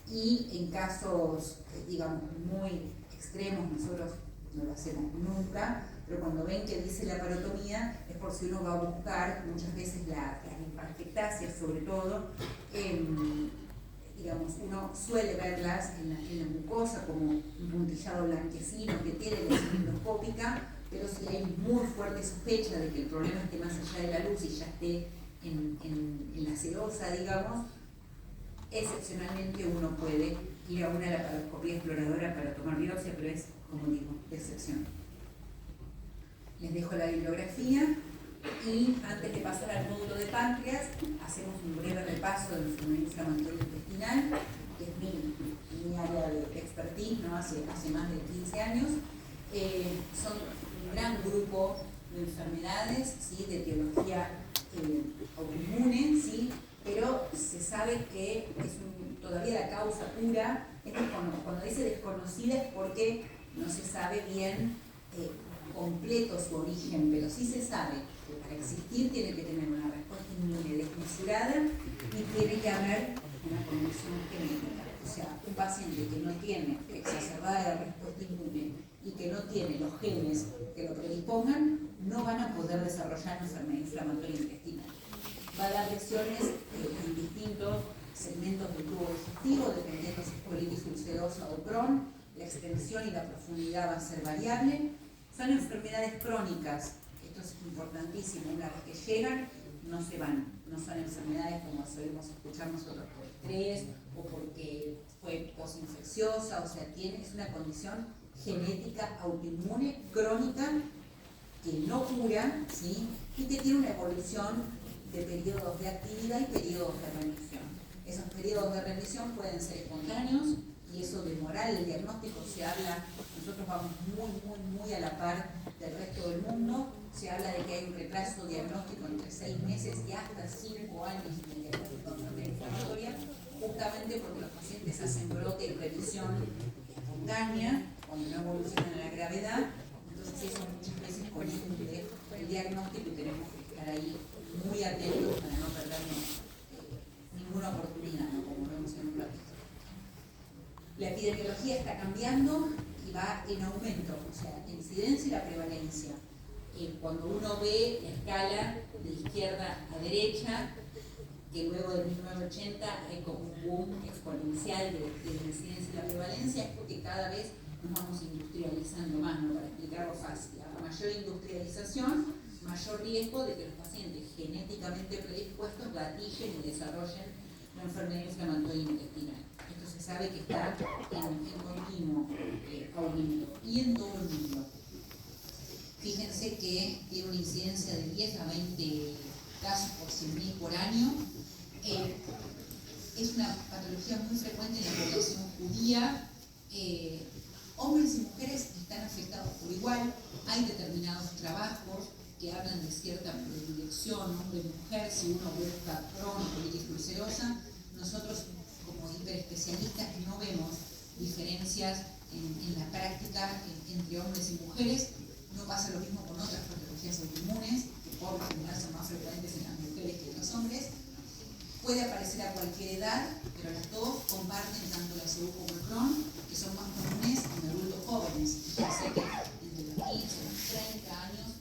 Speaker 1: Y en casos, digamos, muy extremos, nosotros no lo hacemos nunca, pero cuando ven que dice la parotomía es por si uno va a buscar muchas veces las linfangiectasias, sobre todo, digamos, uno suele verlas en la mucosa como un puntillado blanquecino que tiene lesión endoscópica, pero si hay muy fuerte sospecha de que el problema esté más allá de la luz y ya esté en la serosa, digamos, excepcionalmente uno puede ir a una laparoscopía exploradora para tomar biopsia, pero es, como digo, excepción. Les dejo la bibliografía y antes de pasar al módulo de páncreas, hacemos un breve repaso de la enfermedad inflamatoria intestinal, que es mi área de expertise, ¿no? hace más de 15 años. Son un gran grupo de enfermedades, ¿sí? De etiología autoinmune, ¿sí? Pero se sabe que es todavía la causa pura, cuando dice desconocida es porque no se sabe bien completo su origen, pero sí se sabe que para existir tiene que tener una respuesta inmune desmesurada y tiene que haber una condición genética. O sea, un paciente que no tiene exacerbada la respuesta inmune y que no tiene los genes que lo predispongan, no van a poder desarrollar enfermedad inflamatoria intestinal. Va a dar lesiones en distintos segmentos del tubo digestivo, dependiendo si es colitis ulcerosa o Crohn. La extensión y la profundidad va a ser variable. Son enfermedades crónicas, esto es importantísimo, una vez que llegan no se van, no son enfermedades como solemos escuchar nosotros por estrés o porque fue posinfecciosa, o sea, es una condición genética autoinmune crónica que no cura, ¿sí? Y que tiene una evolución de periodos de actividad y periodos de remisión. Esos periodos de remisión pueden ser espontáneos y eso de moral, el diagnóstico se habla, nosotros vamos muy a la par del resto del mundo, se habla de que hay un retraso diagnóstico entre 6 meses y hasta 5 años en el diagnóstico de enfermedad inflamatoria, justamente porque los pacientes hacen brote y revisión espontánea, cuando no evolucionan a la gravedad, entonces eso muchas veces confunde el diagnóstico y tenemos que estar ahí muy atentos para no perdernos ninguna oportunidad, ¿no? Como vemos en un ratito. La epidemiología está cambiando y va en aumento, o sea, la incidencia y la prevalencia. Cuando uno ve la escala de izquierda a derecha, que luego de 1980 hay como un boom exponencial de la incidencia y la prevalencia, es porque cada vez nos vamos industrializando más, ¿no? Para explicarlo fácil. A mayor industrialización, mayor riesgo de que los pacientes genéticamente predispuestos gatillen y desarrollen la enfermedad inflamatoria intestinal. Esto se sabe que está en continuo aumento y en todo el mundo. Fíjense que tiene una incidencia de 10 a 20 casos por 100.000 por año. Es una patología muy frecuente en la población judía. Hombres y mujeres están afectados por igual. Hay determinados trabajos que hablan de cierta predilección, hombre-mujer, si uno busca Crohn o colitis ulcerosa. Nosotros, como hiperespecialistas, no vemos diferencias en la práctica entre hombres y mujeres. No pasa lo mismo con otras patologías autoinmunes, que por lo general son más frecuentes en las mujeres que en los hombres. Puede aparecer a cualquier edad, pero las dos comparten tanto la CU como el Crohn, que son más comunes en adultos jóvenes. Fíjense que entre los 15 y los 30 años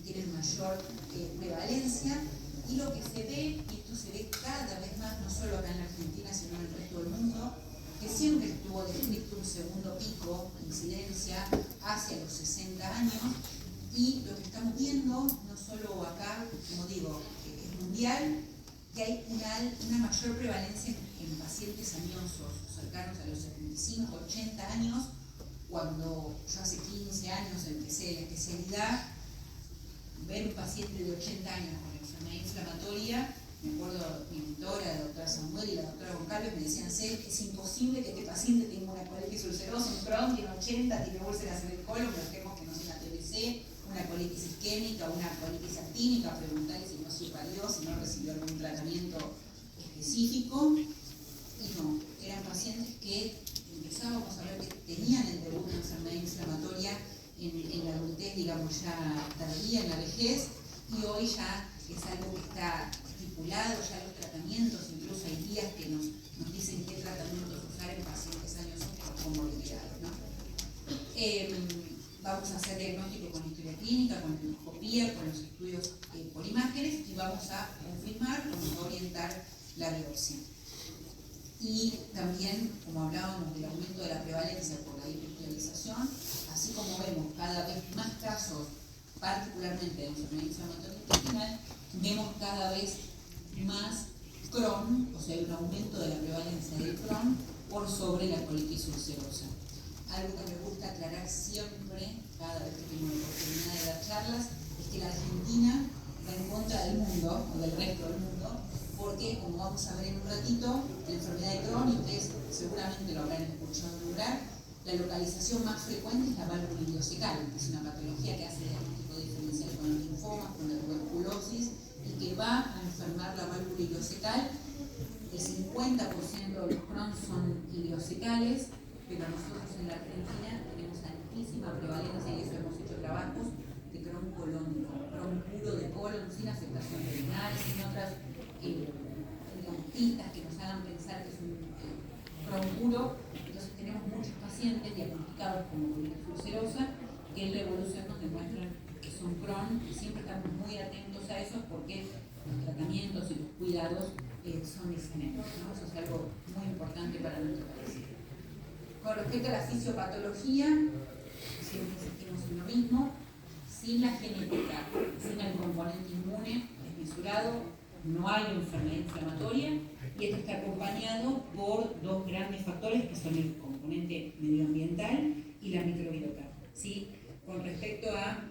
Speaker 1: tienen mayor prevalencia. Y lo que se ve, y esto se ve cada vez más, no solo acá en la Argentina, sino en el resto del mundo, que siempre estuvo descrito un segundo pico de incidencia hacia los 60 años, y lo que estamos viendo, no solo acá, como digo, es mundial, que hay una mayor prevalencia en pacientes añosos, cercanos a los 75, 80 años, cuando yo hace 15 años empecé la especialidad. Ver un paciente de 80 años con enfermedad inflamatoria, me acuerdo mi mentora, la doctora Samuel y la doctora Goncalves, me decían: es imposible que este paciente tenga una colitis ulcerosa, un Crohn, tiene 80, tiene úlceras en el colon, pensemos que no es una TBC, una colitis isquémica, una colitis actínica, preguntarle si no superó, si no recibió algún tratamiento específico. Y no, eran pacientes que empezábamos a ver que tenían el debut de enfermedad inflamatoria en la adultez, digamos, ya tardía, en la vejez, y hoy ya es algo que está estipulado, ya los tratamientos, incluso hay guías que nos dicen qué tratamientos usar en pacientes añosos con comorbilidades, ¿no? Vamos a hacer diagnóstico con historia clínica, con endoscopía, con los estudios por imágenes, y vamos a confirmar, vamos a orientar la biopsia. Y también, como hablábamos del aumento de la prevalencia por la industrialización, así como vemos cada vez más casos, particularmente de enfermedad inflamatoria intestinal, vemos cada vez más Crohn, o sea, hay un aumento de la prevalencia del Crohn por sobre la colitis ulcerosa. Algo que me gusta aclarar siempre, cada vez que tengo la oportunidad de dar charlas, es que la Argentina va en contra del mundo, o del resto del mundo, porque, como vamos a ver en un ratito, la enfermedad de Crohn, y ustedes seguramente lo habrán escuchado nombrar, la localización más frecuente es la válvula ileocecal, que es una patología que hace diagnóstico diferencial con los linfomas, con la tuberculosis, y que va a enfermar la válvula ileocecal. El 50% de los Crohn son ileocecales, pero nosotros en la Argentina tenemos altísima prevalencia, y eso hemos hecho trabajos de Crohn colónico, Crohn puro de colon, sin afectación renal, sin otras pistas que nos hagan pensar que es un Crohn puro. Entonces tenemos muchos pacientes diagnosticados como colitis ulcerosa que en la evolución nos demuestran que son Crohn, y siempre estamos muy atentos a eso porque los tratamientos y los cuidados son diferentes, ¿no? Eso es algo muy importante para nuestro país. Con respecto a la fisiopatología, siempre insistimos en lo mismo: sin la genética, sin el componente inmune desmesurado, no hay enfermedad inflamatoria, y esto está acompañado por dos grandes factores que son el componente medioambiental y la microbiota, ¿sí? Con respecto a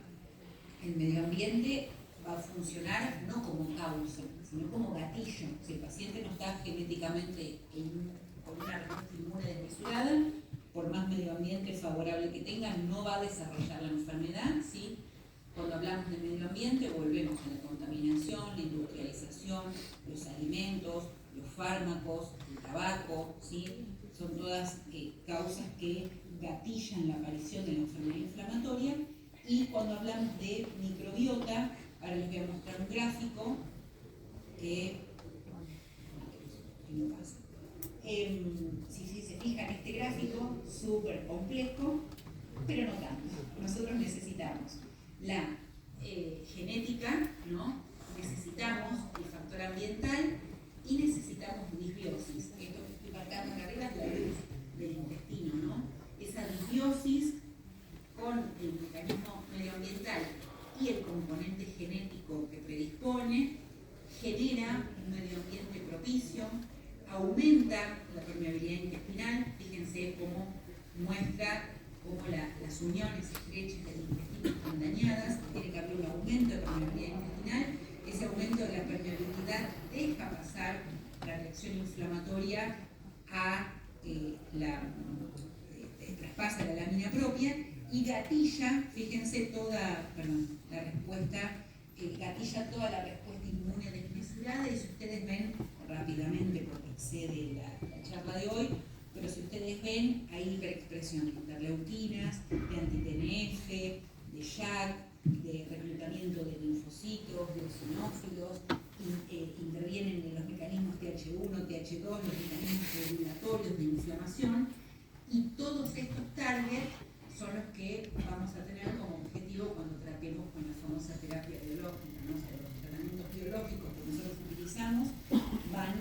Speaker 1: el medio ambiente, va a funcionar no como causa, sino como gatillo. Si el paciente no está genéticamente con una respuesta inmune desmesurada, por más medio ambiente favorable que tenga, no va a desarrollar la enfermedad, ¿sí? Cuando hablamos de medio ambiente, volvemos a la contaminación, la industrialización, los alimentos, los fármacos, el tabaco, ¿sí? Son todas causas que gatillan la aparición de la enfermedad inflamatoria. Y cuando hablamos de microbiota, ahora les voy a mostrar un gráfico que si se fijan, este gráfico súper complejo, pero no tanto. Nosotros necesitamos la genética, ¿no? Necesitamos el factor ambiental y necesitamos disbiosis. Esto que estoy marcando en arriba es la luz del intestino, ¿no? Esa disbiosis con el mecanismo medioambiental y el componente genético que predispone genera un medio ambiente propicio, aumenta la permeabilidad intestinal. Fíjense cómo muestra cómo las uniones estrechas del intestino están dañadas, tiene que haber un aumento de permeabilidad intestinal. Ese aumento de la permeabilidad deja pasar la reacción inflamatoria a traspasa la lámina propia y gatilla, fíjense, la respuesta, gatilla toda la respuesta inmune desmesurada. Y si ustedes ven rápidamente, porque excede la charla de hoy, pero si ustedes ven, hay hiperexpresión de interleuquinas, de anti-TNF, de JAK, de reclutamiento de linfocitos, de eosinófilos, intervienen en los mecanismos TH1, TH2, los mecanismos regulatorios de inflamación, y todos estos targets son los que vamos a tener como objetivo cuando tratemos con la famosa terapia biológica, ¿no? O sea, los tratamientos biológicos que nosotros utilizamos van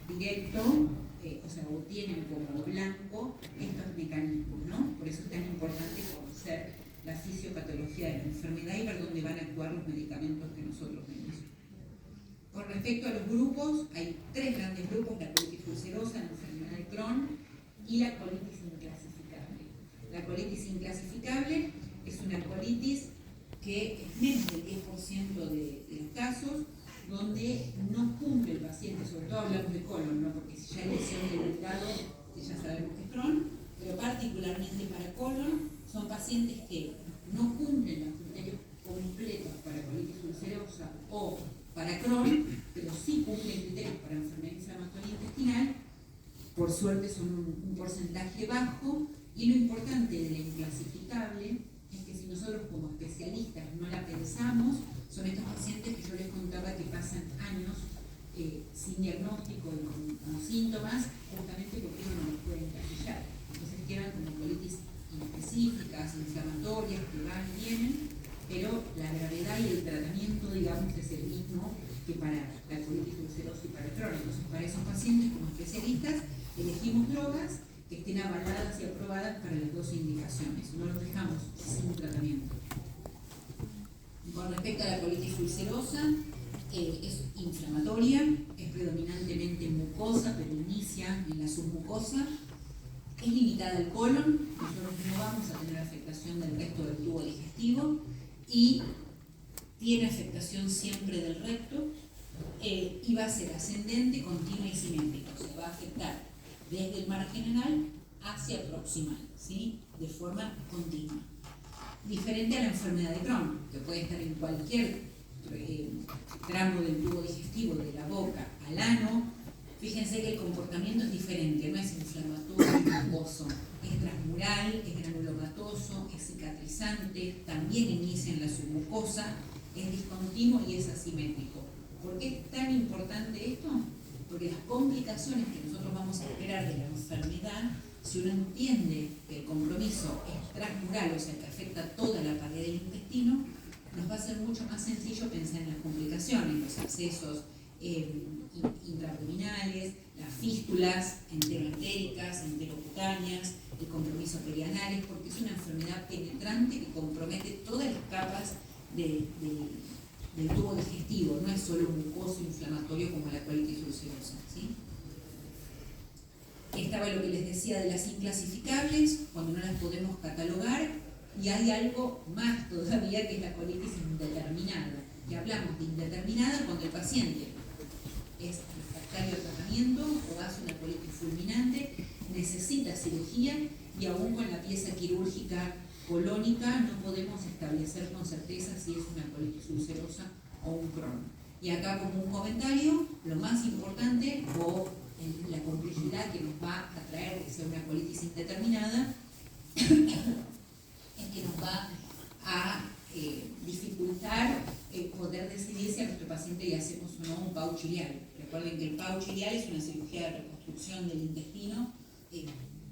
Speaker 1: directo, o tienen como blanco estos mecanismos, ¿no? Por eso es tan importante conocer la fisiopatología de la enfermedad y ver dónde van a actuar los medicamentos que nosotros vemos. Con respecto a los grupos, hay tres grandes grupos: la colitis ulcerosa, la enfermedad de Crohn y la colitis inclasificable. La colitis inclasificable es una colitis que es menos del 10% de los casos, donde no cumple el paciente, sobre todo hablamos de colon, ¿no? Porque si ya hay lesión del hígado, ya sabemos que es Crohn, pero particularmente para colon, son pacientes que no cumplen los criterios completos para colitis ulcerosa o para Crohn, pero sí cumplen criterios para enfermedad inflamatoria intestinal. Por suerte son un porcentaje bajo, y lo importante de la inclasificable es que si nosotros como especialistas no la pensamos, son estos pacientes que yo les contaba que pasan años sin diagnóstico y con síntomas, justamente porque no los pueden encasillar. Entonces quedan como colitis inespecíficas, inflamatorias, que van y vienen, pero la gravedad y el tratamiento, digamos, es el mismo que para la colitis ulcerosa y para el Crohn. Entonces, para esos pacientes, como especialistas, elegimos drogas que estén avaladas y aprobadas para las dos indicaciones. No los dejamos sin tratamiento. Con respecto a la colitis ulcerosa, es inflamatoria, es predominantemente mucosa, pero inicia en la submucosa, es limitada al colon, nosotros no vamos a tener afectación del resto del tubo digestivo, y tiene afectación siempre del recto, y va a ser ascendente, continua y simétrica, o sea, va a afectar desde el margen anal hacia el proximal, ¿sí? De forma continua. Diferente a la enfermedad de Crohn, que puede estar en cualquier tramo del tubo digestivo, de la boca al ano. Fíjense que el comportamiento es diferente, no es inflamatorio, es mucoso, es transmural, es granulomatoso, es cicatrizante, también inicia en la submucosa, es discontinuo y es asimétrico. ¿Por qué es tan importante esto? Porque las complicaciones que nosotros vamos a esperar de la enfermedad, si uno entiende que el compromiso es transmural, o sea, que afecta toda la pared del intestino, nos va a ser mucho más sencillo pensar en las complicaciones, los abscesos intraabdominales, las fístulas enteroentéricas, enterocutáneas, el compromiso perianal, porque es una enfermedad penetrante que compromete todas las capas del tubo digestivo, no es solo un mucoso inflamatorio como la colitis ulcerosa, ¿sí? Estaba lo que les decía de las inclasificables, cuando no las podemos catalogar, y hay algo más todavía, que es la colitis indeterminada, que hablamos de indeterminada cuando el paciente es refractario al tratamiento o hace una colitis fulminante, necesita cirugía y aún con la pieza quirúrgica colónica no podemos establecer con certeza si es una colitis ulcerosa o un Crohn. Y acá como un comentario, lo más importante o la complejidad que nos va a traer que sea una colitis indeterminada es que nos va a dificultar poder decidir si a nuestro paciente le hacemos o no un pouch ileal. Recuerden que el pouch ileal es una cirugía de reconstrucción del intestino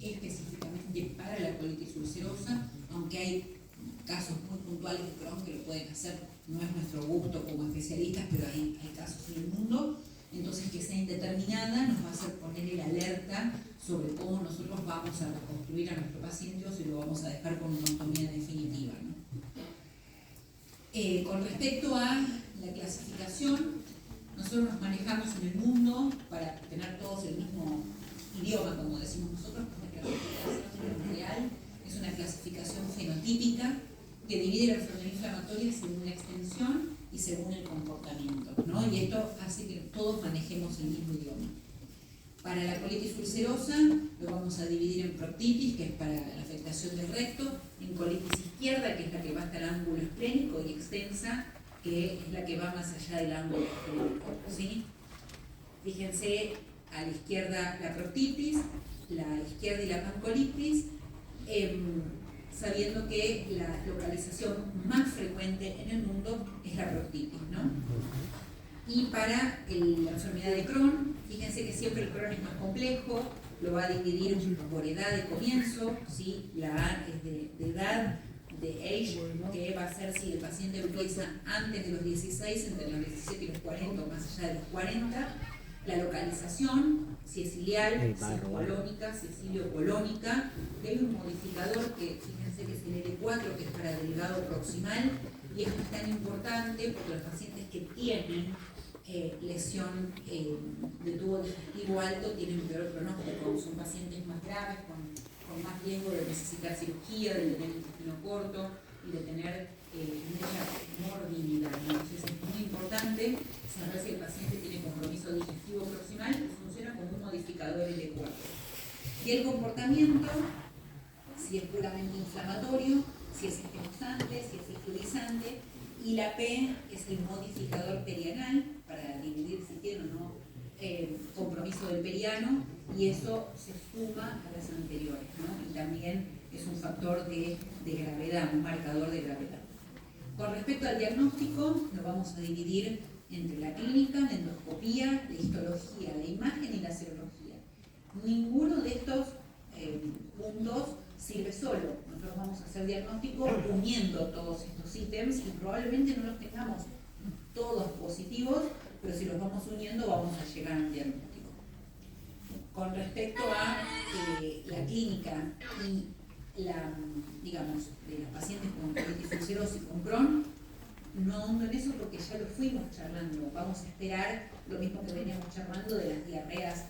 Speaker 1: específicamente para la colitis ulcerosa, aunque hay casos muy puntuales de Crohn que lo pueden hacer, no es nuestro gusto como especialistas, pero hay casos en el mundo. Entonces, que sea indeterminada nos va a hacer poner el alerta sobre cómo nosotros vamos a reconstruir a nuestro paciente o si lo vamos a dejar con una otomía definitiva, ¿no? Con respecto a la clasificación, nosotros nos manejamos en el mundo para tener todos el mismo idioma, como decimos nosotros, que la clasificación real es una clasificación fenotípica que divide la enfermedad inflamatoria según la extensión y según el comportamiento, ¿no? Y esto hace que todos manejemos el mismo idioma. Para la colitis ulcerosa lo vamos a dividir en proctitis, que es para la afectación del recto, en colitis izquierda, que es la que va hasta el ángulo esplénico, y extensa, que es la que va más allá del ángulo esplénico, ¿sí? Fíjense, a la izquierda la proctitis, la izquierda y la pancolitis, sabiendo que la localización más frecuente en el mundo es la proctitis, ¿no? Y para la enfermedad de Crohn, fíjense que siempre el Crohn es más complejo, lo va a dividir por edad de comienzo, ¿sí? La A es de edad, de age, que va a ser si el paciente empieza antes de los 16, entre los 17 y los 40 o más allá de los 40, la localización, si es ileal, si es colónica, si es iliocolónica, que hay un modificador que fíjense que es el L4, que es para delgado proximal, y esto es tan importante porque los pacientes que tienen lesión de tubo digestivo alto tienen peor pronóstico, son pacientes más graves, con más riesgo de necesitar cirugía, de tener el intestino corto y de tener mucha morbilidad. Entonces es muy importante saber si el paciente tiene compromiso digestivo proximal y funciona como un modificador L4. Y el comportamiento, si es puramente inflamatorio, si es estimulante, si es icturizante, y la P es el modificador perianal, para dividir si tiene o no compromiso del periano, y eso se suma a las anteriores, ¿no? Y también es un factor de gravedad, un marcador de gravedad. Con respecto al diagnóstico, lo vamos a dividir entre la clínica, la endoscopía, la histología, la imagen y la serología. Ninguno de estos puntos sirve solo. Nosotros vamos a hacer diagnóstico uniendo todos estos ítems y probablemente no los tengamos todos positivos, pero si los vamos uniendo vamos a llegar a un diagnóstico. Con respecto a la clínica y digamos, de los pacientes con colitis ulcerosa y con Crohn, no ahondo en eso porque ya lo fuimos charlando. Vamos a esperar lo mismo que veníamos charlando de las diarreas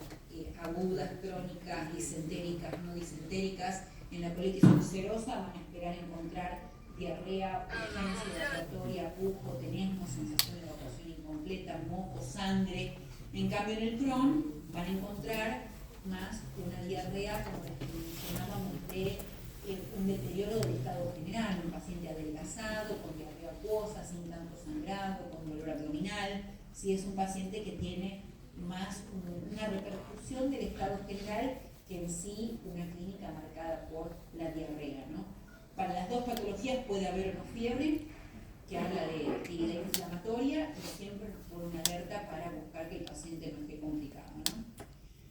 Speaker 1: agudas, crónicas, disentéricas, no disentéricas. En la colitis ulcerosa van a esperar encontrar diarrea, urgencia evacuatoria, pujo, tenesmo, sensación de evacuación incompleta, moco, sangre. En cambio en el Crohn van a encontrar más una diarrea, como la que mencionábamos, de un deterioro del estado general, un paciente adelgazado, con diarrea acuosa, sin tanto sangrado, con dolor abdominal. Si es un paciente que tiene más una repercusión del estado general que en sí una clínica marcada por la diarrea, ¿no? Para las dos patologías puede haber una fiebre que habla de actividad inflamatoria y siempre nos pone una alerta para buscar que el paciente no esté complicado, ¿no?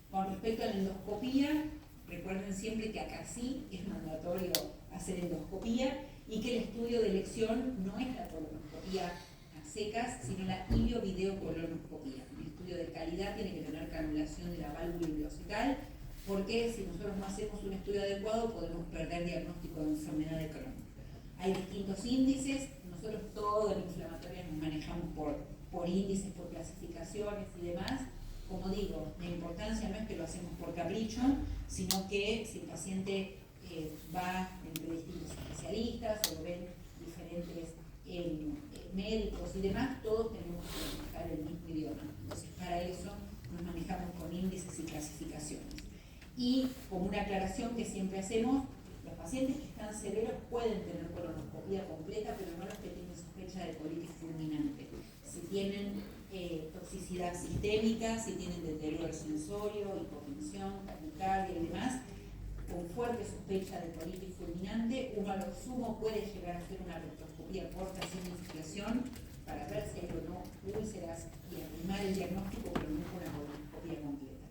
Speaker 1: Con respecto a la endoscopía, recuerden siempre que acá sí es mandatorio hacer endoscopía y que el estudio de elección no es la colonoscopía a secas, sino la iliovideocolonoscopía. Un estudio de calidad tiene que tener canulación de la válvula ileocecal, porque si nosotros no hacemos un estudio adecuado podemos perder diagnóstico de enfermedad de Crohn. Hay distintos índices, nosotros todo en inflamatoria nos manejamos por índices, por clasificaciones y demás. Como digo, la importancia no es que lo hacemos por capricho, sino que si el paciente va entre distintos especialistas o ven diferentes médicos y demás, todos tenemos que manejar el mismo idioma. Entonces, manejar a eso, nos manejamos con índices y clasificaciones. Y como una aclaración que siempre hacemos, los pacientes que están severos pueden tener colonoscopía completa, pero no los que tienen sospecha de colitis fulminante. Si tienen toxicidad sistémica, si tienen deterioro sensorio, hipotensión, taquicardia y demás, con fuerte sospecha de colitis fulminante, uno a lo sumo puede llegar a hacer una rectoscopía corta sin inflación para ver si hay o no úlceras y arrimar el diagnóstico, pero no con una colonoscopía completa.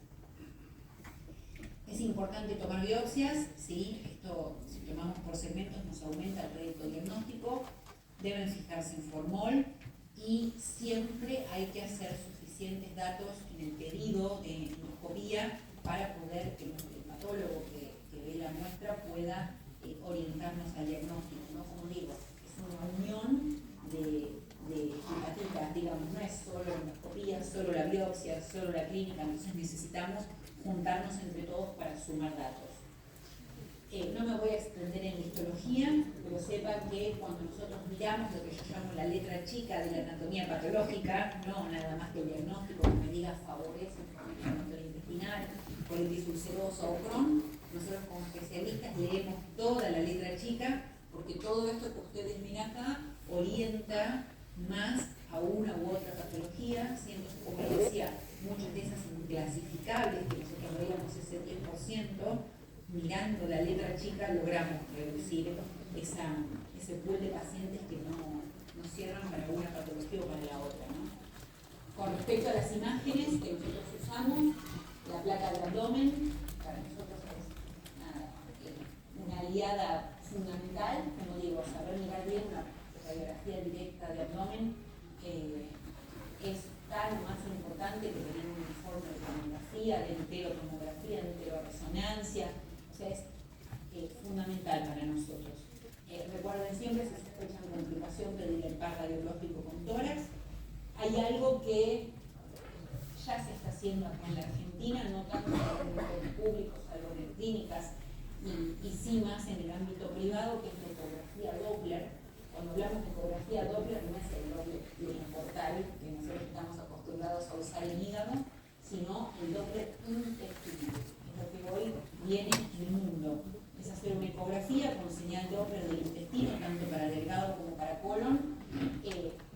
Speaker 1: Es importante tomar biopsias, ¿sí? Esto, si tomamos por segmentos, nos aumenta el rédito diagnóstico. Deben fijarse en formol y siempre hay que hacer suficientes datos en el pedido de endoscopía para poder que el patólogo que ve la muestra pueda orientarnos al diagnóstico, ¿no? Como digo, es una unión de hepatitas, digamos, no es solo la endoscopía, solo la biopsia, solo la clínica, entonces necesitamos juntarnos entre todos para sumar datos. No me voy a extender en la histología, pero sepan que cuando nosotros miramos lo que yo llamo la letra chica de la anatomía patológica, no nada más que el diagnóstico que me diga favorece el intestinal, colitis ulcerosa o Crohn, nosotros como especialistas leemos toda la letra chica, porque todo esto que ustedes ven acá orienta más a una u otra patología, siendo, como decía, muchas de esas inclasificables que nosotros veíamos ese 10%, mirando la letra chica logramos reducir ese pool de pacientes que no cierran para una patología o para la otra, ¿no? Con respecto a las imágenes que nosotros usamos, la placa del abdomen para nosotros es una aliada fundamental, como digo, saber mirar bien una radiografía directa de abdomen es tan o más importante que tener un informe de tomografía, de enterotomografía, de enteroresonancia, o sea, es fundamental para nosotros. Recuerden siempre, si sospechan complicación, pedir el par radiológico con tórax. Hay algo que ya se está haciendo acá en la Argentina, no tanto en ámbitos públicos, salvo en clínicas, y sí más en el ámbito privado, que es la ecografía Doppler. Cuando hablamos de ecografía Doppler, no es el Doppler pluriportal que nosotros estamos acostumbrados a usar en hígado, sino el Doppler intestinal. Es lo que hoy viene en el mundo. Es hacer una ecografía con señal Doppler del intestino, tanto para delgado como para colon.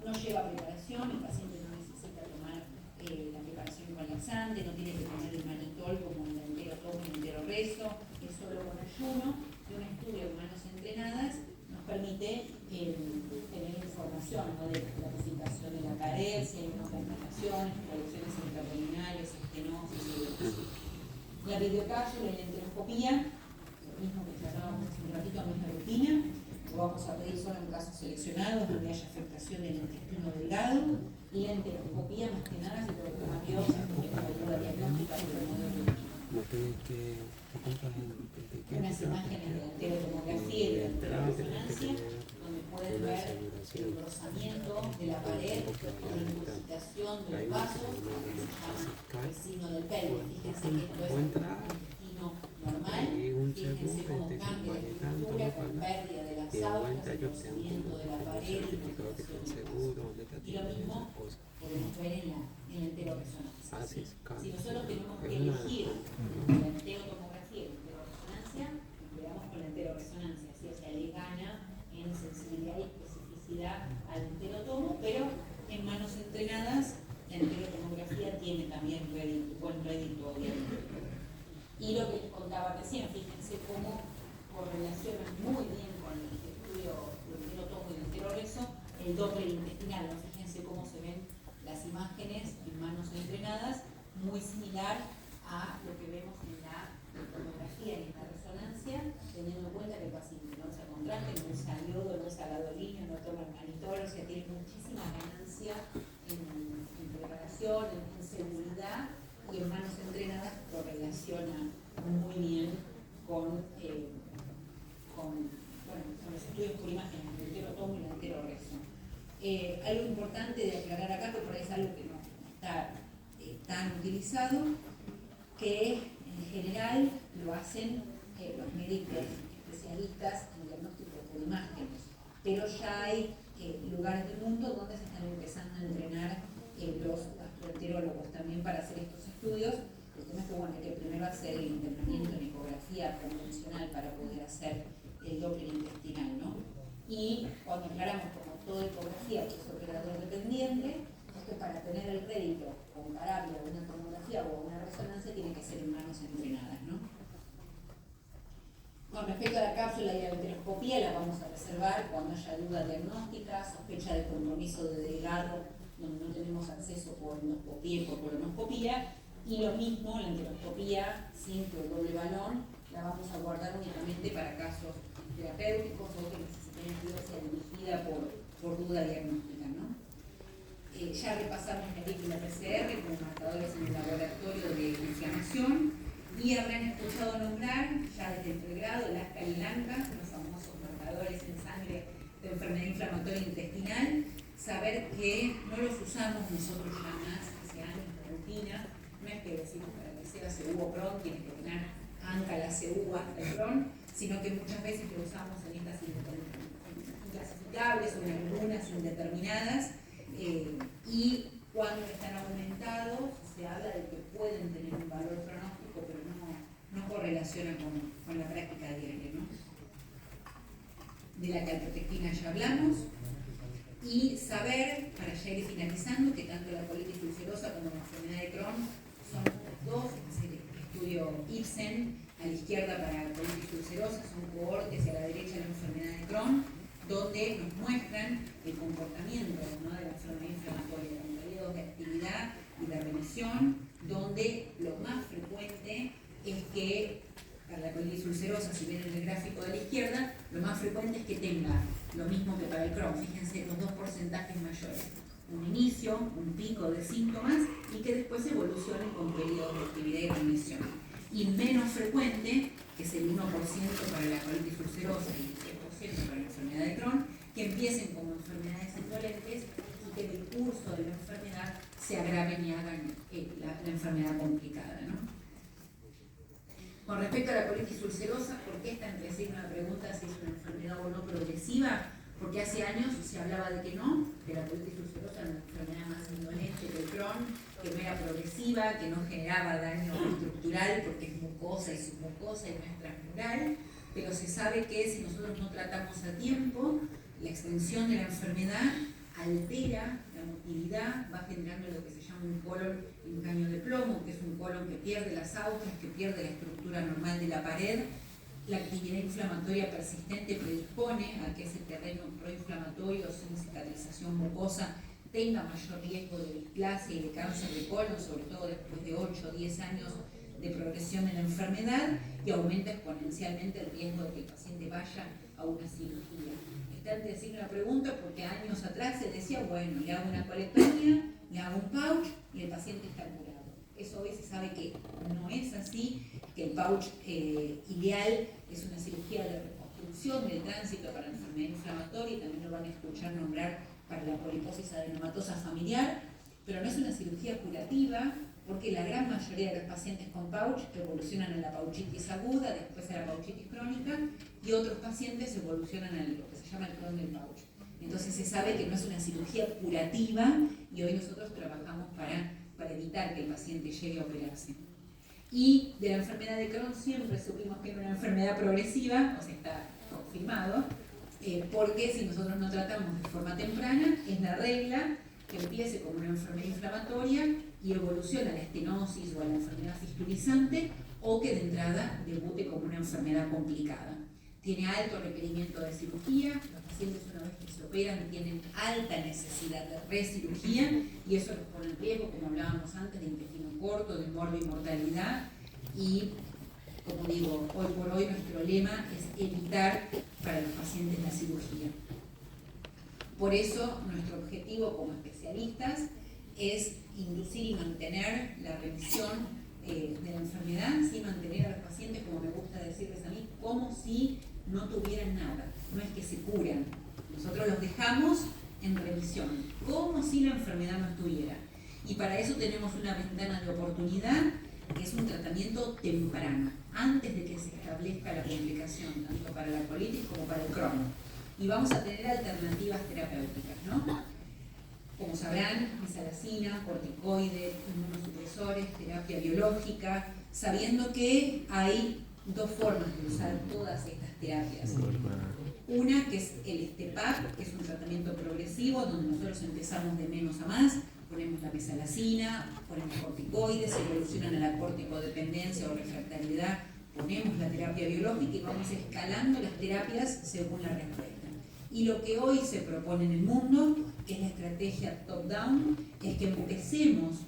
Speaker 1: No lleva preparación, el paciente no necesita tomar la preparación con laxante, no tiene que tomar el manitol como en el enterotomo y el enteroreso, es solo con ayuno. Y un estudio de manos entrenadas nos permite tener información, ¿no?, de la clasificación de la pared, si hay unas complicaciones, producciones intraabdominales, estenosis y demás. La videocápsula y la enteroscopía, lo mismo que tratábamos hace un ratito, misma rutina, lo vamos a pedir solo en casos seleccionados donde haya afectación del intestino delgado, y la enteroscopía más que nada se puede tomar biopsia porque es la ayuda diagnóstica del modelo de unas imágenes de enterotomografía y de enteroresonancia, donde pueden ver el engrosamiento de la pared, la incurgitación de los vasos, que se llama el signo del pelvis. Fíjense que esto es un intestino normal, fíjense cómo cambia la estructura con pérdida de las aulas, engrosamiento de la pared y infiltración. Y lo mismo podemos ver en la enteroresonancia. Si nosotros tenemos que elegir la enterotomografía y la enteroresonancia, empleamos con la enteroresonancia, así o sea, le gana en sensibilidad y especificidad al enterotomo, pero en manos entrenadas la enterotomografía tiene también buen rédito diagnóstico. Y lo que les contaba recién, fíjense cómo correlaciona muy bien con el estudio del enterotomo y del enteroreso el Doppler intestinal, ¿no? Fíjense cómo se ven las imágenes en manos entrenadas, muy similar a lo que vemos en la tomografía y en la resonancia, teniendo en cuenta que el paciente no usa contraste, no usa yodo, no usa gadolinio, no toma manitol, o sea, tiene muchísima ganancia en preparación, en seguridad, y en manos entrenadas correlaciona muy bien con los estudios por imágenes del enterotomo y el enteroreso. Algo importante de aclarar acá, que por ahí es algo que no está tan utilizado, que en general lo hacen los médicos especialistas en diagnóstico por imágenes, pero ya hay lugares del mundo donde se están empezando a entrenar los gastroenterólogos también para hacer estos estudios. El tema es que, bueno, hay que primero hacer el internamiento en ecografía convencional para poder hacer el Doppler intestinal, ¿no? Y cuando aclaramos como toda ecografía que es operador dependiente, es que para tener el crédito comparable a una tomografía o a una resonancia tiene que ser en manos entrenadas, ¿no? Con respecto a la cápsula y la enteroscopía, la vamos a reservar cuando haya duda diagnóstica, sospecha de compromiso de delgado, donde no tenemos acceso por endoscopía y por colonoscopía, y lo mismo, la enteroscopía simple o doble balón, la vamos a guardar únicamente para casos terapéuticos o que necesiten biopsia dirigida por duda diagnóstica, ¿no? Ya repasamos la TIC y la PCR como marcadores en el laboratorio de inflamación, y habrán escuchado nombrar ya desde el pregrado el ASCA y el ANCA, los famosos marcadores en sangre de enfermedad inflamatoria intestinal. Saber que no los usamos nosotros ya más hace años de rutina. No es que decimos para que sea CU o Crohn tienes que tener ANCA, la CU hasta el Crohn, sino que muchas veces lo usamos en estas inclasificables o en algunas indeterminadas, y cuando están aumentados se habla de que pueden tener un valor pronóstico, pero no correlaciona con la práctica diaria, ¿no? De la calprotectina ya hablamos. Y saber, para ya ir finalizando, que tanto la colitis ulcerosa como la enfermedad de Crohn son dos, es el estudio Ibsen, a la izquierda para la colitis ulcerosa, son cohortes, y a la derecha la enfermedad de Crohn, donde nos muestran el comportamiento, ¿no?, de la enfermedad inflamatoria, en periodos de actividad y de remisión, donde lo más frecuente es que, para la colitis ulcerosa, si ven en el gráfico de la izquierda, lo más frecuente es que tenga lo mismo que para el Crohn, fíjense los dos porcentajes mayores, un inicio, un pico de síntomas, y que después evolucione con periodos de actividad y remisión. Y menos frecuente, que es el 1% para la colitis ulcerosa y el 10% para la enfermedad de Crohn, que empiecen como enfermedades indolentes y que en el curso de la enfermedad se agraven y hagan la enfermedad complicada, ¿no? Con respecto a la colitis ulcerosa, ¿por qué está entre sí una pregunta si es una enfermedad o no progresiva? Porque hace años se hablaba de que no, que la colitis ulcerosa era una enfermedad más indolente que el Crohn, que no era progresiva, que no generaba daño estructural porque es mucosa y submucosa y no es transmural, pero se sabe que si nosotros no tratamos a tiempo, la extensión de la enfermedad altera la motilidad, va generando lo que se llama un colon en caño de plomo, que es un colon que pierde las agujas, que pierde la estructura normal de la pared. La actividad inflamatoria persistente predispone a que ese terreno proinflamatorio sin cicatrización mucosa tenga mayor riesgo de displasia y de cáncer de colon, sobre todo después de 8 o 10 años de progresión de la enfermedad, y aumenta exponencialmente el riesgo de que el paciente vaya a una cirugía. Está en decir una pregunta porque años atrás se decía, bueno, le hago una colectomía, le hago un pouch y el paciente está curado. Eso hoy se sabe que no es así, que el pouch ideal es una cirugía de reconstrucción del tránsito para la enfermedad inflamatoria, y también lo van a escuchar nombrar para la poliposis adenomatosa familiar, pero no es una cirugía curativa, porque la gran mayoría de los pacientes con pouch evolucionan a la pouchitis aguda, después a la pouchitis crónica, y otros pacientes evolucionan a lo que se llama el Crohn del pouch. Entonces se sabe que no es una cirugía curativa, y hoy nosotros trabajamos para evitar que el paciente llegue a operarse. Y de la enfermedad de Crohn siempre supimos que era una enfermedad progresiva, o sea, está confirmado, porque si nosotros no tratamos de forma temprana, es la regla que empiece como una enfermedad inflamatoria y evoluciona a la estenosis o a la enfermedad fistulizante, o que de entrada debute como una enfermedad complicada. Tiene alto requerimiento de cirugía, los pacientes una vez que se operan tienen alta necesidad de recirugía, y eso los pone en riesgo, como hablábamos antes, de intestino corto, de morbimortalidad, y como digo, hoy por hoy nuestro lema es evitar para los pacientes la cirugía. Por eso nuestro objetivo como especialistas es inducir y mantener la remisión de la enfermedad, ¿sí? Mantener a los pacientes, como me gusta decirles a mí, como si no tuvieran nada. No es que se curan, nosotros los dejamos en remisión, como si la enfermedad no estuviera. Y para eso tenemos una ventana de oportunidad, que es un tratamiento temprano, antes de que se establezca la complicación, tanto para la colitis como para el Crohn. Y vamos a tener alternativas terapéuticas, ¿no? Como sabrán, mesalazina, corticoides, inmunosupresores, terapia biológica, sabiendo que hay dos formas de usar todas estas terapias. Una que es el STEPAP, que es un tratamiento progresivo, donde nosotros empezamos de menos a más, ponemos la mesalazina, ponemos corticoides, evolucionan a la corticodependencia o refractariedad, ponemos la terapia biológica y vamos escalando las terapias según la respuesta. Y lo que hoy se propone en el mundo, que es la estrategia top-down, es que empecemos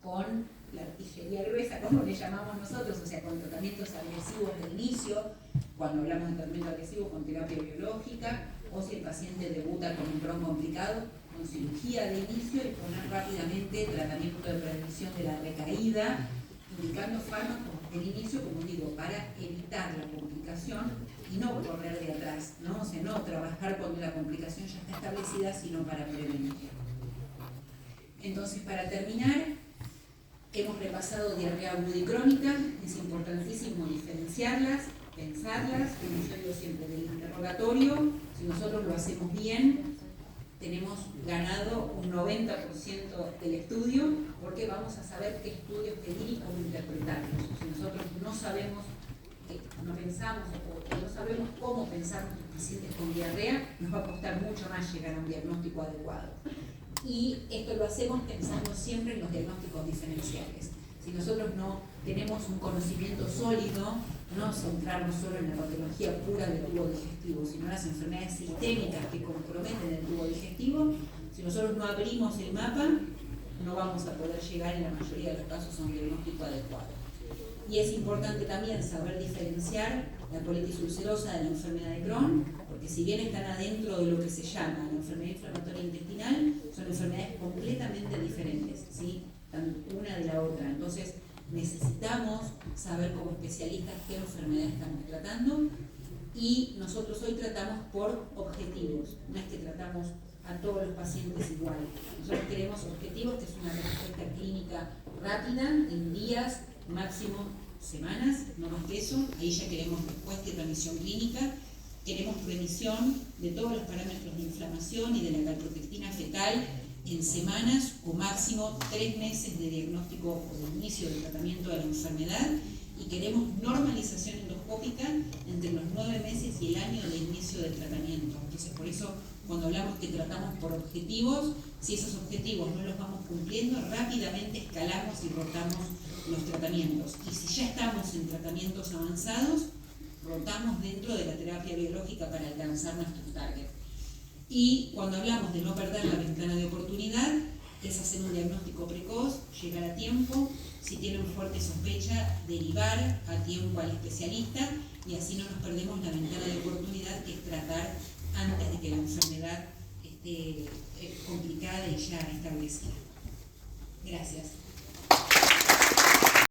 Speaker 1: con la artillería gruesa, como le llamamos nosotros, o sea, con tratamientos agresivos de inicio, cuando hablamos de tratamiento agresivo con terapia biológica, o si el paciente debuta con un Crohn complicado, con cirugía de inicio y poner rápidamente tratamiento de prevención de la recaída, indicando fármacos del inicio, como digo, para evitar la complicación y no correr de atrás, ¿no? O sea, no trabajar cuando la complicación ya está establecida, sino para prevenir. Entonces, para terminar, hemos repasado diarrea aguda y crónica. Es importantísimo diferenciarlas, pensarlas, como yo digo siempre, del interrogatorio. Si nosotros lo hacemos bien, tenemos ganado un 90% del estudio, porque vamos a saber qué estudios pedir y cómo interpretarlos. Si nosotros no sabemos, no pensamos o no sabemos cómo pensar nuestros pacientes con diarrea, nos va a costar mucho más llegar a un diagnóstico adecuado. Y esto lo hacemos pensando siempre en los diagnósticos diferenciales. Si nosotros no tenemos un conocimiento sólido, no centrarnos solo en la patología pura del tubo digestivo, sino en las enfermedades sistémicas que comprometen el tubo digestivo, si nosotros no abrimos el mapa, no vamos a poder llegar en la mayoría de los casos a un diagnóstico adecuado. Y es importante también saber diferenciar la colitis ulcerosa de la enfermedad de Crohn, porque si bien están adentro de lo que se llama la enfermedad inflamatoria intestinal, son enfermedades completamente diferentes, ¿sí? Una de la otra. Entonces, necesitamos saber como especialistas qué enfermedad estamos tratando, y nosotros hoy tratamos por objetivos, no es que tratamos a todos los pacientes igual. Nosotros queremos objetivos, que es una respuesta clínica rápida, en días, máximo semanas, no más que eso. Ahí ya queremos respuesta y remisión clínica. Queremos remisión de todos los parámetros de inflamación y de la calprotectina fetal en semanas, o máximo 3 meses de diagnóstico o de inicio del tratamiento de la enfermedad, y queremos normalización endoscópica entre los 9 meses y el año de inicio del tratamiento. Entonces, por eso, cuando hablamos que tratamos por objetivos, si esos objetivos no los vamos cumpliendo, rápidamente escalamos y rotamos los tratamientos. Y si ya estamos en tratamientos avanzados, rotamos dentro de la terapia biológica para alcanzar nuestros targets. Y cuando hablamos de no perder la ventana de oportunidad, es hacer un diagnóstico precoz, llegar a tiempo, si tienen fuerte sospecha, derivar a tiempo al especialista, y así no nos perdemos la ventana de oportunidad, que es tratar antes de que la enfermedad esté complicada y ya establecida. Gracias.